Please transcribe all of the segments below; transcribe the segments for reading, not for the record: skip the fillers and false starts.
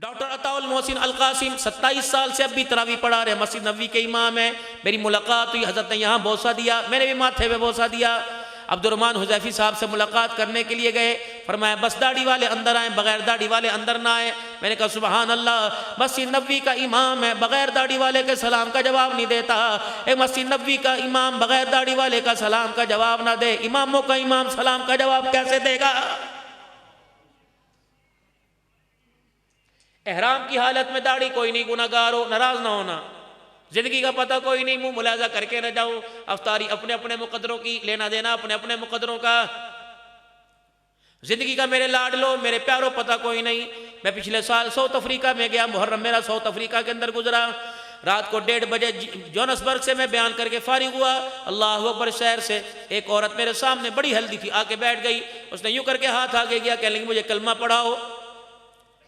Doctor عطا المحسن القاسم 27 سال سے اب بھی تراویح پڑھا رہے، مسجد نبوی کے امام ہیں۔ میری ملاقات ہوئی، حضرت نے یہاں بوسہ دیا، میں نے بھی ماتھے پہ بوسہ دیا۔ عبد الرحمن حذیفی صاحب سے ملاقات کرنے کے لیے گئے، فرمایا بس داڑھی والے اندر آئیں، بغیر داڑھی والے اندر نہ آئیں۔ میں نے کہا سبحان اللہ، مسجد نبوی کا امام ہے، بغیر داڑھی والے کے سلام کا جواب نہیں دیتا۔ ایک مسجد نبوی کا امام بغیر داڑھی والے کا سلام کا جواب نہ دے، اماموں کا امام سلام کا جواب کیسے دے گا؟ احرام کی حالت میں داڑھی کوئی نہیں، گناہگار ہو ناراض نہ ہونا، زندگی کا پتہ کوئی نہیں، منہ ملاحظہ کر کے نہ جاؤ، افطاری اپنے اپنے مقدروں کی، لینا دینا اپنے اپنے مقدروں کا۔ زندگی کا میرے لاڈلو میرے پیاروں پتہ کوئی نہیں۔ میں پچھلے سال ساؤتھ افریقہ میں گیا، محرم میرا ساؤتھ افریقہ کے اندر گزرا۔ رات کو 1:30 بجے جونسبرگ سے میں بیان کر کے فارغ ہوا، اللہ اکبر شہر سے ایک عورت میرے سامنے بڑی ہیلدی تھی، آ کے بیٹھ گئی، اس نے یوں کر کے ہاتھ آگے گیا، کہنے لگی مجھے کلمہ پڑھاؤ۔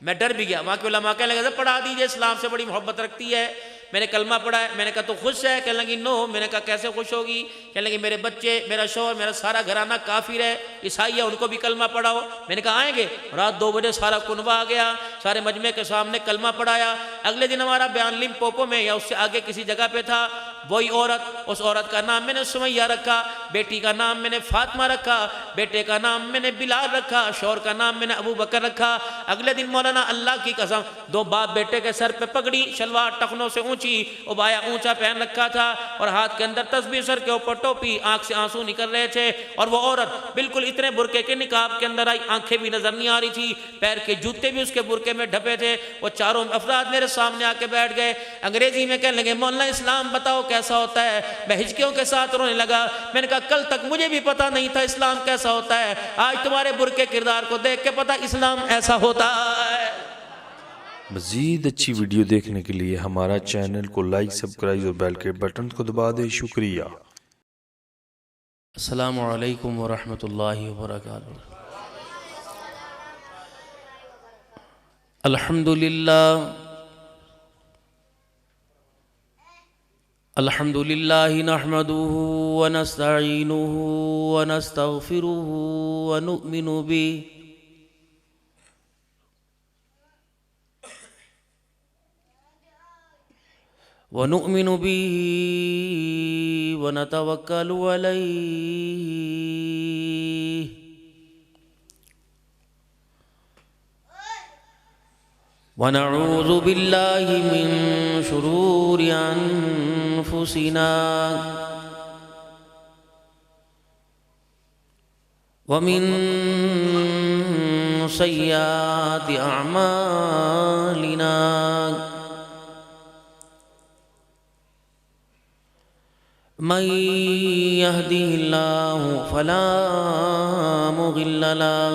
میں ڈر بھی گیا، وہاں کے علماء کہنے لگے پڑھا دیجئے، اسلام سے بڑی محبت رکھتی ہے۔ میں نے کلمہ پڑھا ہے، میں نے کہا تو خوش ہے؟ کہنے لگی نو۔ میں نے کہا کیسے خوش ہوگی؟ کہنے لگی میرے بچے، میرا شوہر، میرا سارا گھرانہ کافر ہے، عیسائی ہے، ان کو بھی کلمہ پڑھاؤ۔ میں نے کہا آئیں گے؟ رات 2 بجے سارا کنبہ آ گیا، سارے مجمع کے سامنے کلمہ پڑھایا۔ اگلے دن ہمارا بیان لمپوپو میں یا اس سے آگے کسی جگہ پہ تھا، وہی عورت، اس عورت کا نام میں نے سمیہ رکھا، بیٹی کا نام میں نے فاطمہ رکھا، بیٹے کا نام میں نے بلال رکھا، شوہر کا نام میں نے ابو بکر رکھا۔ اگلے دن مولانا اللہ کی قسم 2 باپ بیٹے کے سر پہ پگڑی، شلوار ٹخنوں سے اونچی، عبایا اونچا پہن رکھا تھا، اور ہاتھ کے اندر تسبیح، سر کے اوپر ٹوپی، آنکھ سے آنسو نکل رہے تھے، اور وہ عورت بالکل اتنے برقعے کے نقاب کے اندر آئی، آنکھیں بھی نظر نہیں آ رہی تھی، پیر کے جوتے بھی اس کے برقعے میں ڈھپے تھے۔ وہ چاروں افراد میرے سامنے آ کے بیٹھ گئے، انگریزی میں کہنے لگے مولانا اسلام بتاؤ کیسا ہوتا ہے؟ میں ہچکیوں کے ساتھ رونے لگا۔ میں نے کہا کل تک مجھے بھی پتا نہیں تھا اسلام کیسا ہوتا ہے، آج تمہارے برقعے کردار کو دیکھ کے پتا اسلام ایسا ہوتا ہے۔ مزید اچھی ویڈیو دیکھنے کے لیے ہمارا چینل کو لائک، سبسکرائب اور بیل کے بٹن کو دبا دیں۔ شکریہ۔ السلام علیکم ورحمۃ اللہ وبرکاتہ۔ الحمدللہ نحمده ونستعینه ونستغفره ونؤمن به ونتوکل علیہ ونعوذ باللہ من شرور انفسنا ومن سیئات اعمالنا من يهده الله فلا مضل له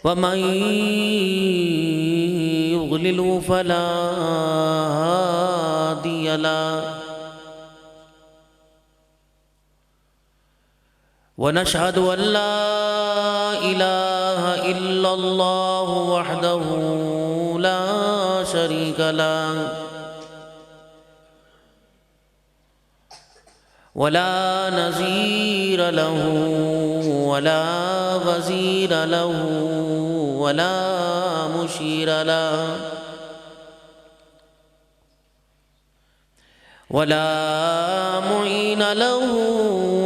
ومن يضلل فلا هادي له ونشهد أن لا إله إلا الله وحده لا شريك له ولا نظير له ولا وزير له ولا مشير له ولا معين له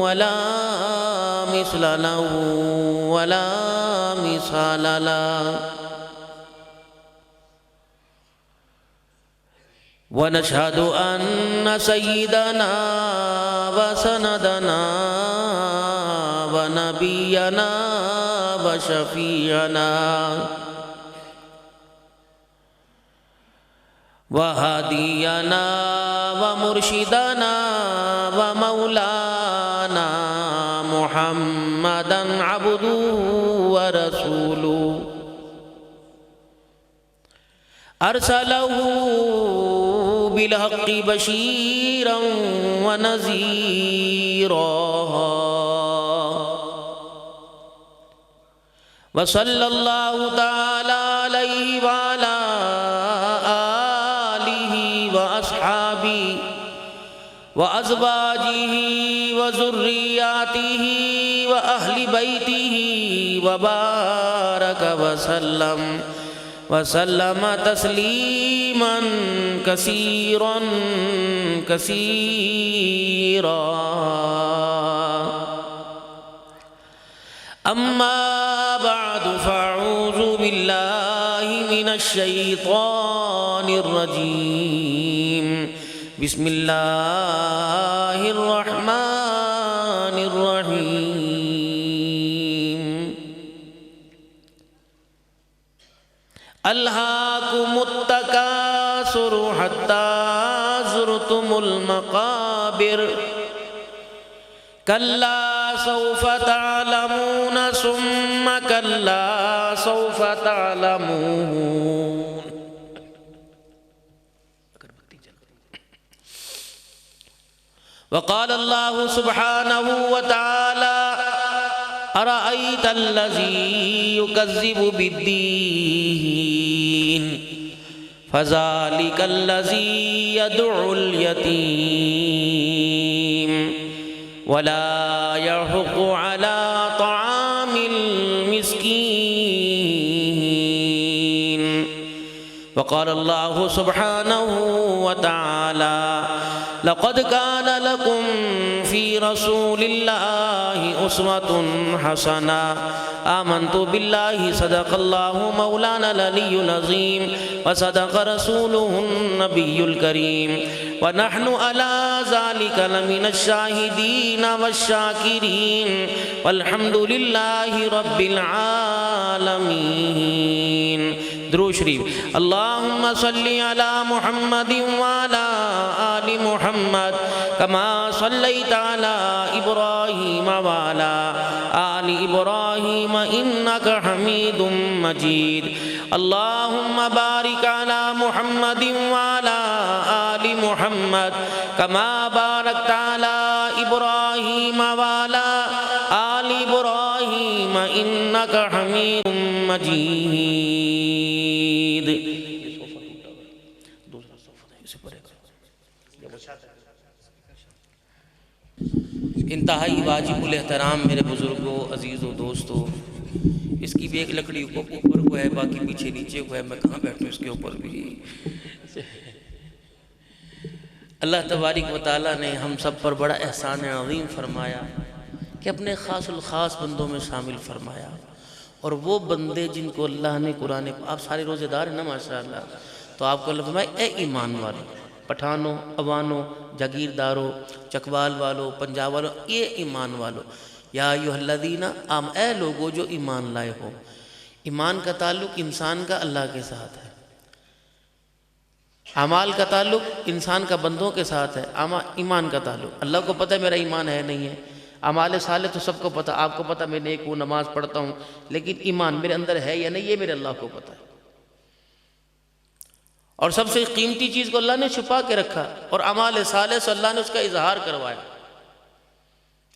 ولا مثل له ولا مثال له ونشهد أن سيدنا وسندنا ونبينا وشفيعنا وهادينا ومرشدنا ومولانا محمدا عبده ورسوله أرسله بالحق بشيرا ونذيرا وصلى الله تعالى عليه وعلى آله وأصحابه وأزواجه وذرياته وأهل بيته وبارك وسلم تسليما كثيرا كثيرا. أما بعد فأعوذ بالله من الشيطان الرجيم. بسم الله الرحمن الرحيم. ألهاكم التكاثر حتى زرتم المقابر كلا سوف تعلمون ثم كلا سوف تعلمون. وقال الله سبحانه وتعالى أرأيت الذي يكذب بالدين فذلك الذي يدعو اليتيم ولا يحض على طعام المسكين. وقال الله سبحانه وتعالى لقد كان لكم في رسول الله أسوة حسنة. آمنت بالله صدق الله مولانا العلي العظيم وصدق رسوله النبي الكريم ونحن على ذلك لمن الشاهدين والشاكرين والحمد لله رب العالمين. درود شریف. اللهم صل على محمد وعلى آل محمد كما صليت على إبراهيم وعلى آل إبراهيم إنك حميد مجيد. اللهم بارك على محمد وعلى آل محمد كما باركت على إبراهيم وعلى آل إبراهيم إنك حميد مجيد. انتہائی واجب الاحترام میرے بزرگوں، عزیزوں، دوستوں، اس کی بھی ایک لکڑی اوپر کو ہے، باقی پیچھے نیچے کو ہے. میں کہاں بیٹھوں اس کے اوپر بھی. اللہ تبارک و تعالیٰ نے ہم سب پر بڑا احسان عظیم فرمایا کہ اپنے خاص الخاص بندوں میں شامل فرمایا. اور وہ بندے جن کو اللہ نے قرآن، آپ سارے روزے دار ہیں نا ماشاءاللہ، تو آپ کو اللہ فرمایا اے ایمان والو، پٹھانوں، عوانوں، جاگیرداروں، چکوال والوں، پنجاب والوں، یہ ایمان والوں، یا ایھا الذین آمنوا، اے لوگو جو ایمان لائے ہو. ایمان کا تعلق انسان کا اللہ کے ساتھ ہے، اعمال کا تعلق انسان کا بندوں کے ساتھ ہے. ایمان کا تعلق اللہ کو پتہ ہے میرا ایمان ہے نہیں ہے. اعمال صالح تو سب کو پتہ، آپ کو پتہ میں نیک ہوں، نماز پڑھتا ہوں، لیکن ایمان میرے اندر ہے یا نہیں یہ میرے اللہ کو پتہ ہے. اور سب سے قیمتی چیز کو اللہ نے چھپا کے رکھا اور اعمال صالح سے اللہ نے اس کا اظہار کروایا.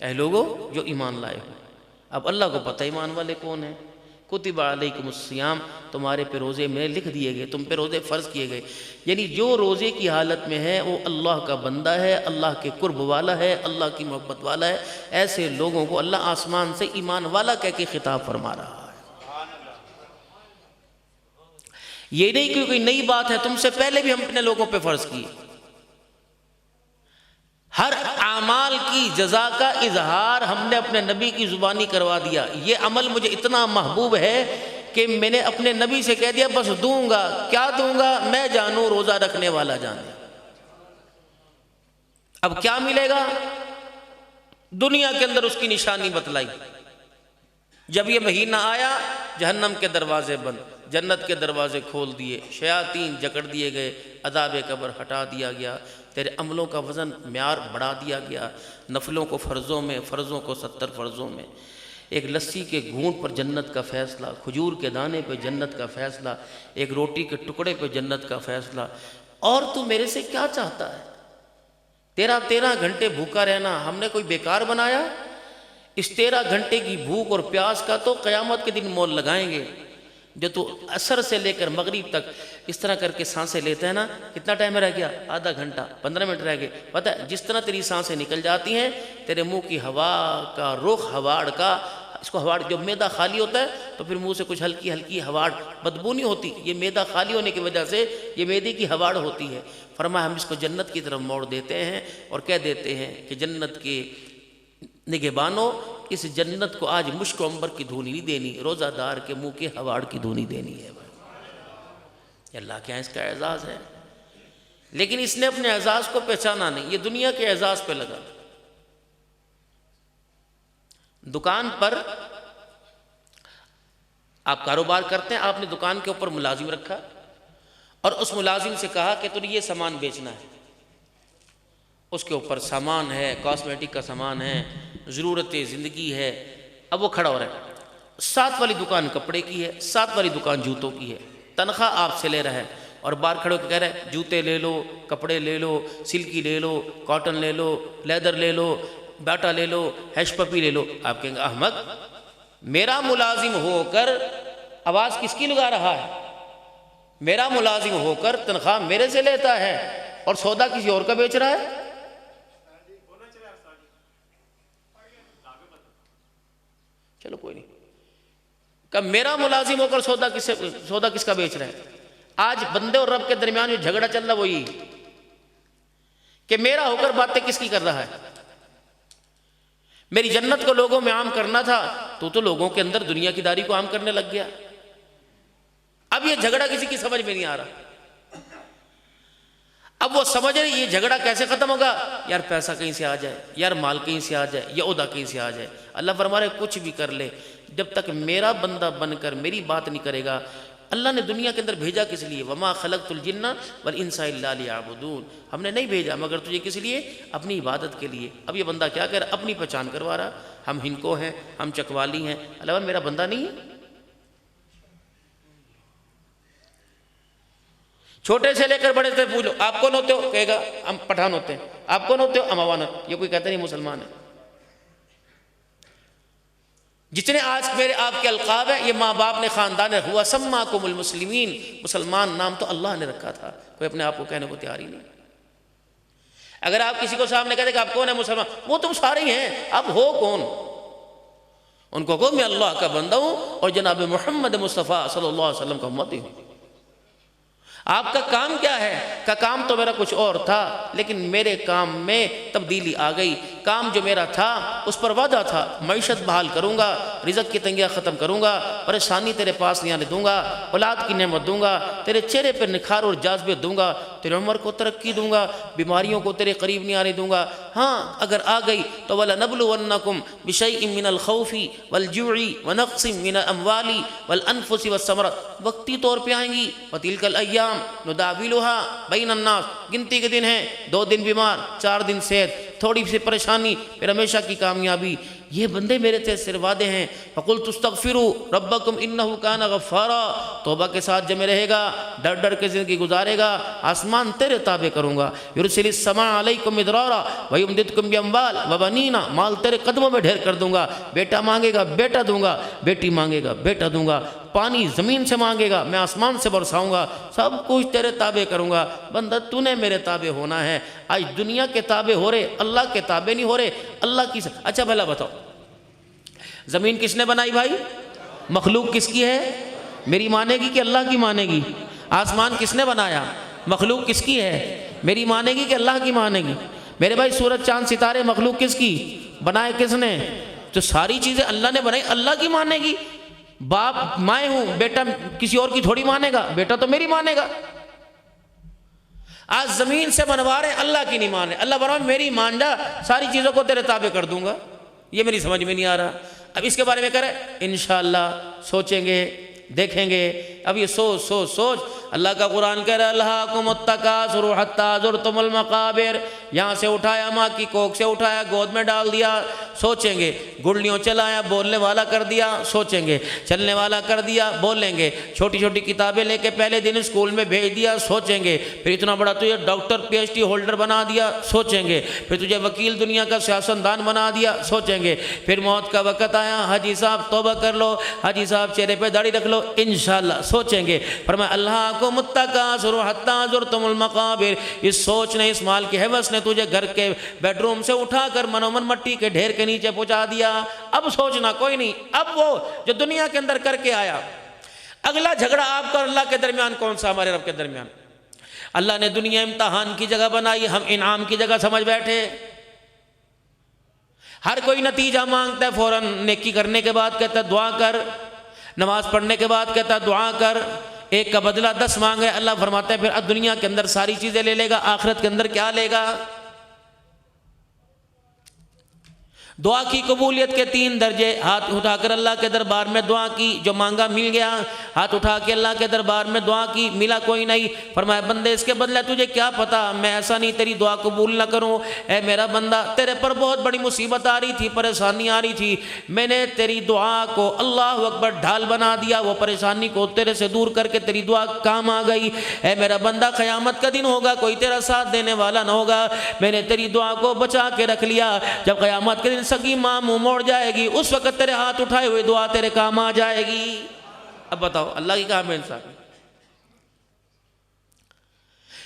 اے لوگو جو ایمان لائے ہو. اب اللہ کو پتہ ایمان والے کون ہیں. کتب علیکم الصیام، تمہارے پہ روزے میں لکھ دیے گئے، تم پہ روزے فرض کیے گئے. یعنی جو روزے کی حالت میں ہے وہ اللہ کا بندہ ہے، اللہ کے قرب والا ہے، اللہ کی محبت والا ہے. ایسے لوگوں کو اللہ آسمان سے ایمان والا کہہ کے خطاب فرما رہا ہے. یہ نہیں کہ کوئی نئی بات ہے، تم سے پہلے بھی ہم اپنے لوگوں پہ فرض کیے. ہر اعمال کی جزا کا اظہار ہم نے اپنے نبی کی زبانی کروا دیا. یہ عمل مجھے اتنا محبوب ہے کہ میں نے اپنے نبی سے کہہ دیا بس دوں گا. کیا دوں گا؟ میں جانوں، روزہ رکھنے والا جانے. اب کیا ملے گا؟ دنیا کے اندر اس کی نشانی بتلائی. جب یہ مہینہ آیا جہنم کے دروازے بند، جنت کے دروازے کھول دیے، شیاطین جکڑ دیے گئے، عذاب قبر ہٹا دیا گیا، تیرے عملوں کا وزن معیار بڑھا دیا گیا. نفلوں کو فرضوں میں، فرضوں کو 70 فرضوں میں. ایک لسی کے گھونٹ پر جنت کا فیصلہ، کھجور کے دانے پہ جنت کا فیصلہ، ایک روٹی کے ٹکڑے پہ جنت کا فیصلہ. اور تو میرے سے کیا چاہتا ہے؟ 13 گھنٹے بھوکا رہنا ہم نے کوئی بیکار بنایا؟ اس 13 گھنٹے کی بھوک اور پیاس کا تو قیامت کے دن مول لگائیں گے. جو تو عصر سے لے کر مغرب تک اس طرح کر کے سانسیں لیتا ہے نا، کتنا ٹائم رہ گیا؟ آدھا گھنٹہ، 15 منٹ رہ گئے. پتہ ہے جس طرح تیری سانسیں نکل جاتی ہیں، تیرے منہ کی ہوا کا رخ ہواڑ کا، اس کو ہواڑ، جو میدہ خالی ہوتا ہے تو پھر منہ سے کچھ ہلکی ہلکی ہواڑ بدبو نہیں ہوتی، یہ میدہ خالی ہونے کی وجہ سے یہ میدے کی ہواڑ ہوتی ہے. فرمایا ہم اس کو جنت کی طرف موڑ دیتے ہیں اور کہہ دیتے ہیں کہ جنت کے نگہبانوں، اس جنت کو آج مشک و عنبر کی دھونی نہیں دینی، روزہ دار کے منہ کے ہواڑ کی دھونی دینی ہے. یہ اللہ کے یہاں اس کا اعزاز ہے، لیکن اس نے اپنے اعزاز کو پہچانا نہیں، یہ دنیا کے اعزاز پہ لگا. دکان پر آپ کاروبار کرتے ہیں، آپ نے دکان کے اوپر ملازم رکھا اور اس ملازم سے کہا کہ تجھے یہ سامان بیچنا ہے. اس کے اوپر سامان ہے، کاسمیٹک کا سامان ہے، ضرورت زندگی ہے. اب وہ کھڑا ہو رہا ہے، 7 والی دکان کپڑے کی ہے، 7 والی دکان جوتوں کی ہے، تنخواہ آپ سے لے رہا ہے اور باہر کھڑے ہو کے کہہ رہا ہے جوتے لے لو، کپڑے لے لو، سلکی لے لو، کاٹن لے لو، لیدر لے لو، باٹا لے لو، ہیش پپی لے لو. آپ کہیں گے احمد، میرا ملازم ہو کر آواز کس کی لگا رہا ہے؟ میرا ملازم ہو کر تنخواہ میرے سے لیتا ہے اور سودا کسی اور کا بیچ رہا ہے. چلو کوئی نہیں، کہ میرا ملازم ہو کر سودا کس کا بیچ رہا ہے؟ آج بندے اور رب کے درمیان جو جھگڑا چل رہا وہی کہ میرا ہو کر باتیں کس کی کر رہا ہے. میری جنت کو لوگوں میں عام کرنا تھا، تو لوگوں کے اندر دنیا کی داری کو عام کرنے لگ گیا. اب یہ جھگڑا کسی کی سمجھ میں نہیں آ رہا. اب وہ سمجھ رہے یہ جھگڑا کیسے ختم ہوگا؟ یار پیسہ کہیں سے آ جائے، یار مال کہیں سے آ جائے، یا عہدہ کہیں سے آ جائے. اللہ فرما رہے کچھ بھی کر لے، جب تک میرا بندہ بن کر میری بات نہیں کرے گا. اللہ نے دنیا کے اندر بھیجا کس لیے؟ وما خلقت الجن والانس الا لیعبدون. ہم نے نہیں بھیجا مگر تجھے کس لیے؟ اپنی عبادت کے لیے. اب یہ بندہ کیا کر رہا؟ اپنی پہچان کروا رہا، ہم ہنکو ہیں، ہم چکوالی ہیں. اللہ میرا بندہ نہیں ہے. چھوٹے سے لے کر بڑے سے پوچھو آپ کون ہوتے ہو؟ کہے گا ہم پٹھان ہوتے ہیں. آپ کون ہوتے ہو؟ ہم عوان. یہ کوئی کہتا نہیں مسلمان ہے. جتنے آج میرے آپ کے القاب ہیں یہ ماں باپ نے، خاندان نے. ہوا سماکم المسلمین، مسلمان نام تو اللہ نے رکھا تھا، کوئی اپنے آپ کو کہنے کو تیار ہی نہیں. اگر آپ کسی کو سامنے کہتے کہ آپ کون ہیں؟ مسلمان. وہ تم سارے ہی ہیں، اب ہو کون؟ ان کو کہو میں اللہ کا بندہ ہوں اور جناب محمد مصطفیٰ صلی اللہ علیہ وسلم کا امتی ہوں. آپ کا کام کیا ہے؟ کا کام تو میرا کچھ اور تھا، لیکن میرے کام میں تبدیلی آ گئی. کام جو میرا تھا اس پر وعدہ تھا، معیشت بحال کروں گا، رزق کی تنگیاں ختم کروں گا، پریشانی تیرے پاس نہیں آنے دوں گا، اولاد کی نعمت دوں گا، تیرے چہرے پر نکھار اور جاذبے دوں گا، تیرے عمر کو ترقی دوں گا، بیماریوں کو تیرے قریب نہیں آنے دوں گا. ہاں اگر آ گئی تو وَلَنَبْلُوَنَّكُمْ بِشَيْءٍ مِّنَ الْخَوْفِ وَالْجُوعِ وَنَقْصٍ مِّنَ الْأَمْوَالِ وَالْأَنفُسِ وَالثَّمَرَاتِ. وقتی طور پہ آئیں گی. وَتِلْكَ الْأَيَّامُ نداولها بین الناس. گنتی کے دن ہیں، 2 دن بیمار، 4 دن صحت، تھوڑی سی پریشانی، پھر ہمیشہ کی کامیابی. یہ بندے میرے تھے صرف وعدے ہیں. فَقُلْتُ اسْتَغْفِرُوا رَبَّكُمْ إِنَّهُ كَانَ غَفَّارًا. توبہ کے ساتھ جمع رہے گا، ڈر ڈر کے زندگی گزارے گا. آسمان تیرے تابع کروں گا. يُرْسِلِ السَّمَاءَ عَلَيْكُمْ مِدْرَارًا وَيُمْدِدْكُمْ بِأَمْوَالٍ وَبَنِينَ. مال تیرے قدموں میں ڈھیر کر دوں گا. بیٹا مانگے گا بیٹا دوں گا، بیٹی مانگے گا بیٹا دوں گا. پانی زمین سے مانگے گا میں آسمان سے برساؤں گا. سب کچھ تیرے تابع کروں گا. بندہ تو نے میرے تابع ہونا ہے. آج دنیا کے تابع ہو رہے، اللہ کے تابع نہیں ہو رہے. اللہ کی اچھا بھلا بتاؤ، زمین کس نے بنائی بھائی؟ مخلوق کس کی ہے؟ میری مانے گی کہ اللہ کی مانے گی؟ آسمان کس نے بنایا؟ مخلوق کس کی ہے؟ میری مانے گی کہ اللہ کی مانے گی؟ میرے بھائی سورج چاند ستارے مخلوق کس کی؟ بنائے کس نے؟ تو ساری چیزیں اللہ نے بنائی، اللہ کی مانے گی. باپ مائیں ہوں، بیٹا کسی اور کی تھوڑی مانے گا، بیٹا تو میری مانے گا. آج زمین سے بنوا رہے اللہ کی نہیں مانے. اللہ بنوا میری مان جا، ساری چیزوں کو تیرے تابع کر دوں گا. یہ میری سمجھ میں نہیں آ رہا. اب اس کے بارے میں کریں انشاءاللہ، سوچیں گے، دیکھیں گے. اب یہ سوچ اللہ کا قرآن کہہ رہا ہے الہاکم التکاثر حتی زرتم المقابر. یہاں سے اٹھایا ماں کی کوکھ سے اٹھایا گود میں ڈال دیا سوچیں گے، گڈلیوں چلایا بولنے والا کر دیا سوچیں گے، چلنے والا کر دیا بولیں گے، چھوٹی چھوٹی کتابیں لے کے پہلے دن اسکول میں بھیج دیا سوچیں گے، پھر اتنا بڑا تجھے doctor P H D holder بنا دیا سوچیں گے، پھر تجھے وکیل دنیا کا سیاستدان بنا دیا سوچیں گے، پھر موت کا وقت آیا حاجی صاحب توبہ کر لو، حاجی صاحب چہرے پہ داڑھی رکھ لو انشاءاللہ سوچیں گے۔ فرمایا اللہ کو متکاثر حتی زرتم المقابر، اس سوچ نے اس مال کی حوث نے تجھے گھر کے بیڈ روم سے اٹھا کر منومن مٹی کے ڈھیر کے نیچے پہنچا دیا۔ اب سوچنا کوئی نہیں، اب وہ جو دنیا کے اندر کر کے آیا، اگلا جھگڑا آپ کا اور اللہ کے درمیان کون سا؟ ہمارے رب کے درمیان۔ اللہ نے دنیا امتحان کی جگہ بنائی، ہم انعام کی جگہ سمجھ بیٹھے۔ ہر کوئی نتیجہ مانگتا ہے فوراً، نیکی کرنے کے بعد کہتا ہے دعا کر، نماز پڑھنے کے بعد کہتا ہے دعا کر، ایک کا بدلہ 10 مانگ رہے۔ اللہ فرماتا ہے پھر اب دنیا کے اندر ساری چیزیں لے لے گا، آخرت کے اندر کیا لے گا؟ دعا کی قبولیت کے 3 درجے، ہاتھ اٹھا کر اللہ کے دربار میں دعا کی، جو مانگا مل گیا، ہاتھ اٹھا کے اللہ کے دربار میں دعا کی، ملا کوئی نہیں، فرمایا بندے اس کے بدلے تجھے کیا پتا میں ایسا نہیں تیری دعا قبول نہ کروں، اے میرا بندہ تیرے پر بہت بڑی مصیبت آ رہی تھی، پریشانی آ رہی تھی، میں نے تیری دعا کو اللہ اکبر ڈھال بنا دیا، وہ پریشانی کو تیرے سے دور کر کے تیری دعا کام آ گئی، اے میرا بندہ قیامت کا دن ہوگا کوئی تیرا ساتھ دینے والا نہ ہوگا، میں نے تیری دعا کو بچا کے رکھ لیا، جب قیامت کے دن سگی ماں منہ موڑ جائے گی اس وقت تیرے ہاتھ اٹھائے ہوئے دعا تیرے کام آ جائے گی۔ اب بتاؤ اللہ کی کہاں میں انصاف ہے؟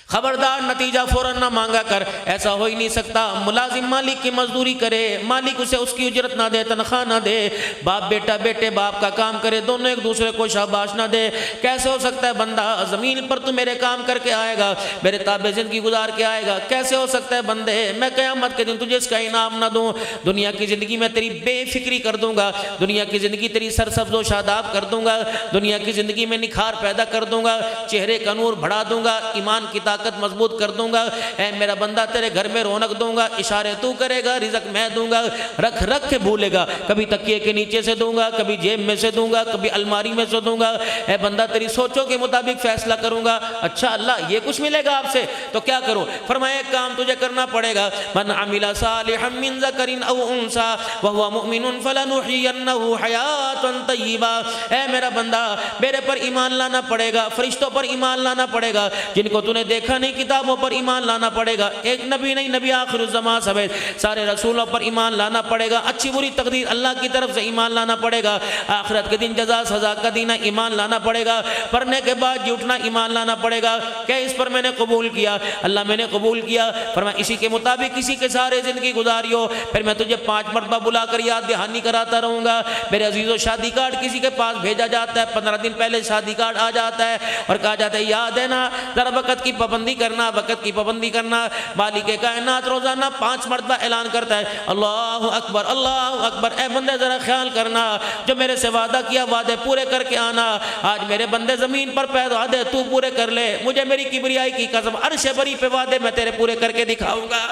خبردار نتیجہ فوراً نہ مانگا کر، ایسا ہو ہی نہیں سکتا۔ ملازم مالک کی مزدوری کرے، مالک اسے اس کی اجرت نہ دے، تنخواہ نہ دے، باپ بیٹا بیٹے باپ کا کام کرے، دونوں ایک دوسرے کو شاباش نہ دے، کیسے ہو سکتا ہے بندہ زمین پر تو میرے کام کر کے آئے گا، میرے تابع زندگی گزار کے آئے گا، کیسے ہو سکتا ہے بندے میں قیامت کے دن تجھے اس کا انعام نہ دوں؟ دنیا کی زندگی میں تیری بے فکری کر دوں گا، دنیا کی زندگی تیری سرسبز و شاداب کر دوں گا، دنیا کی زندگی میں نکھار پیدا کر دوں گا، چہرے کا نور بڑھا دوں گا، ایمان کی طاقت مضبوط کر دوں گا، اے میرا بندہ تیرے گھر میں رونق دوں گا، اشارے تو کرے گا، رزق میں دوں گا، رکھ رکھ کے بھولے گا، کبھی تکیے کے نیچے سے دوں گا، کبھی جیب میں سے دوں گا، کبھی الماری میں سے دوں گا، اے بندہ تیری سوچوں کے مطابق فیصلہ کروں گا۔ اچھا اللہ یہ کچھ ملے گا آپ سے تو کیا کروں؟ فرمایا ایک کام تجھے کرنا پڑے گا، من عمل صالحا من ذکر او انثى وهو مؤمن فلنحيينه حیاتا طیبہ۔ اے میرا بندہ میرے پر ایمان لانا پڑے گا، فرشتوں پر ایمان لانا پڑے گا، جن کو تو نے دیکھا نہیں کتابوں پر ایمان لانا پڑے گا، ایک نبی نہیں نبی آخر الزمان سمیت سارے رسولوں پر ایمان لانا پڑے گا، اچھی بری تقدیر اللہ کی طرف سے ایمان لانا پڑے گا، آخرت کے دن جزا سزا کا دین ایمان لانا پڑے گا، پڑھنے کے بعد جھوٹنا ایمان لانا پڑے گا کہ اس پر میں نے قبول کیا، اللہ میں نے قبول کیا، فرمایا اسی کے مطابق کسی کے سارے زندگی گزاریو، پھر میں تجھے 5 مرتبہ بلا کر یاد دہانی کراتا رہوں گا۔ میرے عزیزو شادی کارڈ کسی کے پاس بھیجا جاتا ہے، 15 دن پہلے شادی کارڈ آ جاتا ہے اور کہا جاتا ہے یاد ہے نا ذرا وقت کی پابندی کرنا، وقت کی پابندی کرنا۔ مالک کائنات روزانہ 5 مرتبہ اعلان کرتا ہے اللہ اکبر اللہ اکبر، اے بندے ذرا خیال کرنا، جو میرے سے وعدہ کیا وعدے پورے کر کے آنا، آج میرے بندے زمین پر پیدا دے تو پورے کر لے، مجھے میری کبریائی کی قسم عرش بری پہ وعدے میں تیرے پورے کر کے دکھاؤں گا۔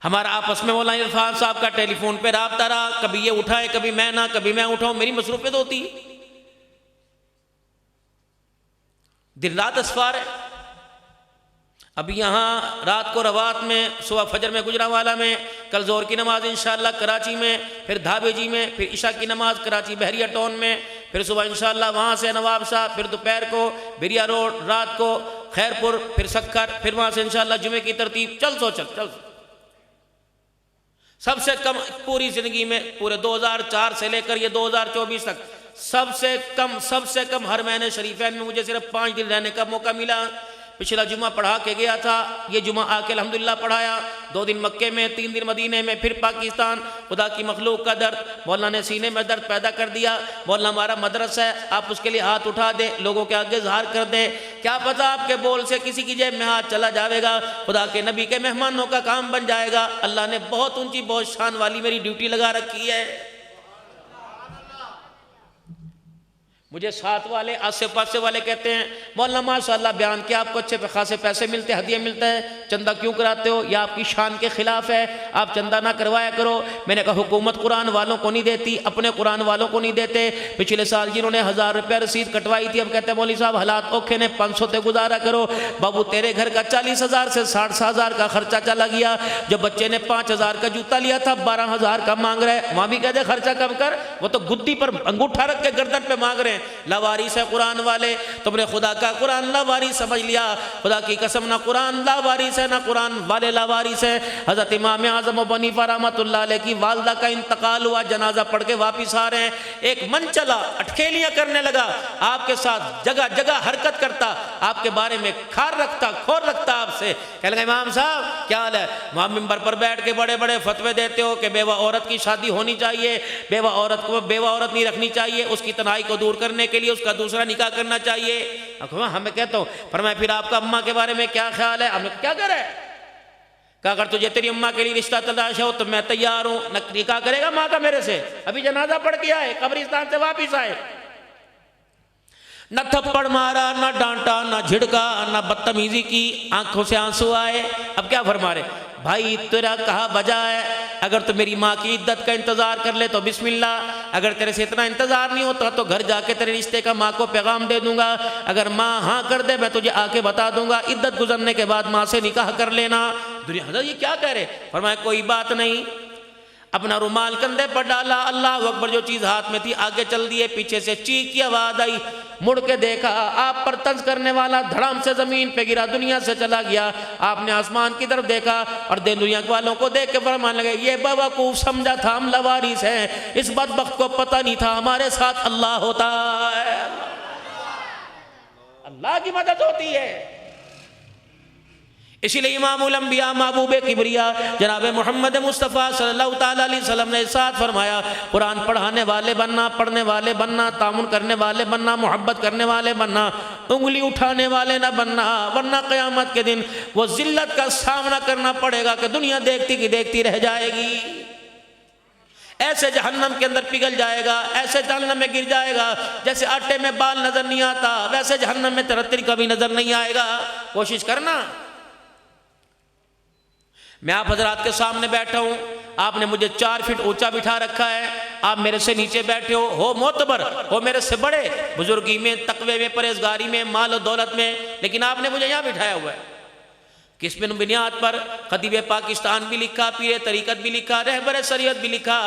ہمارا آپس میں مولانا عرفان صاحب کا ٹیلی فون پہ رابطہ رہا، کبھی یہ اٹھائے کبھی میں نہ، کبھی میں اٹھاؤں، میری مصروفیت ہوتی، دن رات اسفار ہے۔ ابھی یہاں رات کو روات میں، صبح فجر میں گجرانوالہ میں، کل ظہر کی نماز انشاءاللہ کراچی میں، پھر دھابے جی میں، پھر عشاء کی نماز کراچی بحریہ ٹاؤن میں، پھر صبح انشاءاللہ وہاں سے نواب شاہ، پھر دوپہر کو بیریا روڈ، رات کو خیر پور، پھر سکھر، پھر وہاں سے انشاءاللہ جمعے کی ترتیب، چل سو سب سے کم پوری زندگی میں پورے 2004 سے لے کر یہ 2024 تک سب سے کم ہر مہینے شریفین میں مجھے صرف 5 دن رہنے کا موقع ملا۔ پچھلا جمعہ پڑھا کے گیا تھا، یہ جمعہ آ کے الحمدللہ پڑھایا، 2 دن مکے میں، 3 دن مدینے میں، پھر پاکستان۔ خدا کی مخلوق کا درد مولانا نے سینے میں درد پیدا کر دیا۔ مولانا ہمارا مدرسہ ہے، آپ اس کے لیے ہاتھ اٹھا دیں، لوگوں کے آگے اظہار کر دیں، کیا پتہ آپ کے بول سے کسی کی جیب میں ہاتھ چلا جائے گا، خدا کے نبی کے مہمانوں کا کام بن جائے گا۔ اللہ نے بہت اونچی بہت شان والی میری ڈیوٹی لگا رکھی ہے۔ مجھے ساتھ والے آسے پاسے والے کہتے ہیں مولانا ماشاءاللہ بیان کیا آپ کو اچھے خاصے پیسے ملتے ہیں، ہدیہ ملتا ہے، چندہ کیوں کراتے ہو؟ یہ آپ کی شان کے خلاف ہے، آپ چندہ نہ کروایا کرو۔ میں نے کہا حکومت قرآن والوں کو نہیں دیتی، اپنے قرآن والوں کو نہیں دیتے۔ پچھلے سال جنہوں نے 1000 روپے رسید کٹوائی تھی اب کہتے ہیں مولوی صاحب حالات اوکھے نے 500 تے گزارا کرو۔ بابو تیرے گھر کا 40,000 سے 60,000 کا خرچہ چلا گیا، جو بچے نے 5,000 کا جوتا لیا تھا 12,000 کا مانگ رہے، وہاں بھی کہہ دے خرچہ کم کر، وہ تو گدی پر انگوٹھا رکھ کے گردن پہ مانگ رہے ہیں۔ لاوارث ہے قرآن والے، تم نے خدا کا قرآن لاوارث سمجھ لیا۔ خدا کی قسم نہ قرآن لاوارث ہے نہ قرآن والے لاوارث ہے۔ حضرت امام اعظم ابو حنیفہ رحمۃ اللہ علیہ کی والدہ کا انتقال ہوا، جنازہ پڑھ کے واپس آ رہے ہیں، ایک من چلا اٹکھیلیاں کرنے لگا، آپ کے ساتھ جگہ جگہ حرکت کرتا، آپ کے بارے میں کھار رکھتا کھور رکھتا، آپ سے کہنے لگا امام صاحب کیا حال ہے؟ وہاں ممبر پر بیٹھ کے بڑے بڑے فتوے دیتے ہو کہ بیوہ عورت کی شادی ہونی چاہیے، بیوہ عورت کو بیوہ عورت نہیں رکھنی چاہیے، اس کی تنہائی کو دور کرنے کے لیے اس کا دوسرا نکاح کرنا چاہیے۔ ہمیں کہتا ہوں، فرمایا پھر آپ کا اماں کے بارے میں کیا خیال ہے؟ ہم نے کیا کر رہے ہیں؟ کہا اگر تجھے تیری اماں کے لیے رشتہ تلاش ہو تو میں تیار ہوں، نہ نکاح کرے گا ماں کا میرے سے، ابھی جنازہ پڑھ کے آئے، قبرستان سے واپس آئے، نہ تھپڑ مارا، نہ ڈانٹا، نہ جھڑکا، نہ بدتمیزی کی، آنکھوں سے آنسو آئے۔ اب کیا فرما رہے بھائی تیرا کہا بجا ہے، اگر تو میری ماں کی عدت کا انتظار کر لے تو بسم اللہ، اگر تیرے سے اتنا انتظار نہیں ہوتا تو گھر جا کے تیرے رشتے کا ماں کو پیغام دے دوں گا، اگر ماں ہاں کر دے میں تجھے آ کے بتا دوں گا، عدت گزرنے کے بعد ماں سے نکاح کر لینا۔ دنیا حضرت یہ کیا کہہ رہے؟ فرمایا کوئی بات نہیں، اپنا رومال کندھے پر ڈالا، اللہ اکبر، جو چیز ہاتھ میں تھی آگے چل دیے، پیچھے سے چیخ کی آواز آئی، مڑ کے دیکھا آپ پر طنز کرنے والا دھڑام سے زمین پہ گرا، دنیا سے چلا گیا۔ آپ نے آسمان کی طرف دیکھا اور دنیا والوں کو دیکھ کے فرمانے لگے یہ بیوقوف سمجھا تھا ہم لاوارث ہیں، اس بدبخت کو پتہ نہیں تھا ہمارے ساتھ اللہ ہوتا ہے، اللہ کی مدد ہوتی ہے۔ اسی لیے امام الانبیاء محبوب کبریا جناب محمد مصطفیٰ صلی اللہ تعالیٰ علیہ وسلم نے ارشاد فرمایا قرآن پڑھانے والے بننا، پڑھنے والے بننا، تعاون کرنے والے بننا، محبت کرنے والے بننا، انگلی اٹھانے والے نہ بننا، ورنہ قیامت کے دن وہ ذلت کا سامنا کرنا پڑے گا کہ دنیا دیکھتی کی دیکھتی رہ جائے گی، ایسے جہنم کے اندر پگھل جائے گا، ایسے جہنم میں گر جائے گا جیسے آٹے میں بال نظر نہیں آتا، ویسے جہنم میں تیرا تری کبھی نظر نہیں آئے گا۔ کوشش کرنا۔ میں آپ حضرات کے سامنے بیٹھا ہوں، آپ نے مجھے 4 فٹ اونچا بٹھا رکھا ہے، آپ میرے سے نیچے بیٹھے ہو معتبر ہو، میرے سے بڑے، بزرگی میں، تقوی میں، پرہیزگاری میں، مال و دولت میں، لیکن آپ نے مجھے یہاں بٹھایا ہوا ہے۔ کس بنیاد پر؟ خطیب پاکستان بھی لکھا، پیر طریقت بھی لکھا، رہبر شریعت بھی لکھا۔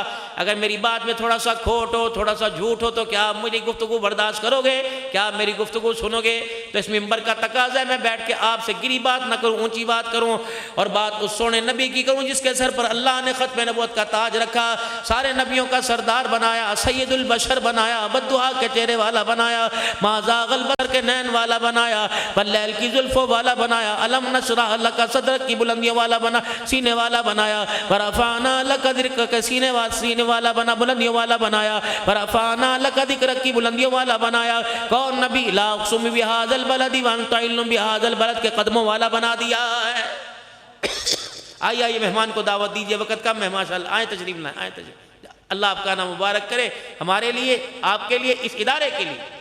اگر میری بات میں تھوڑا سا کھوٹ ہو، تھوڑا سا جھوٹ ہو تو کیا آپ میری گفتگو برداشت کرو گے؟ کیا آپ میری گفتگو سنو گے؟ تو اس منبر کا تقاضا ہے میں بیٹھ کے آپ سے گری بات نہ کروں، اونچی بات کروں، اور بات اس سونے نبی کی کروں جس کے سر پر اللہ نے ختم نبوت کا تاج رکھا، سارے نبیوں کا سردار بنایا، سید البشر بنایا، بددعا کے چہرے والا بنایا، ما زاغ البصر کے نین والا بنایا، واللیل کی زلفوں والا بنایا، علم نشرح لک صدرک کی بلندیوں والا بنا، سینے والا بنایا، ورفعنا لک ذکرک کے سینے والا بنا، بلندیوں والا بنایا، ورفعنا لک ذکرک کی بلندیوں والا بنایا۔ کون نبی؟ لا اقسم بہذا البلد وانت علم بہذا البلد کے قدموں والا بنا دیا ہے۔ آئیے مہمان کو دعوت دیجئے، وقت کم ہے ماشاءاللہ، آئیں تشریف لائیں، آئیں تشریف۔ اللہ آپ کا نام مبارک کرے ہمارے لیے، آپ کے لیے، اس ادارے کے لیے۔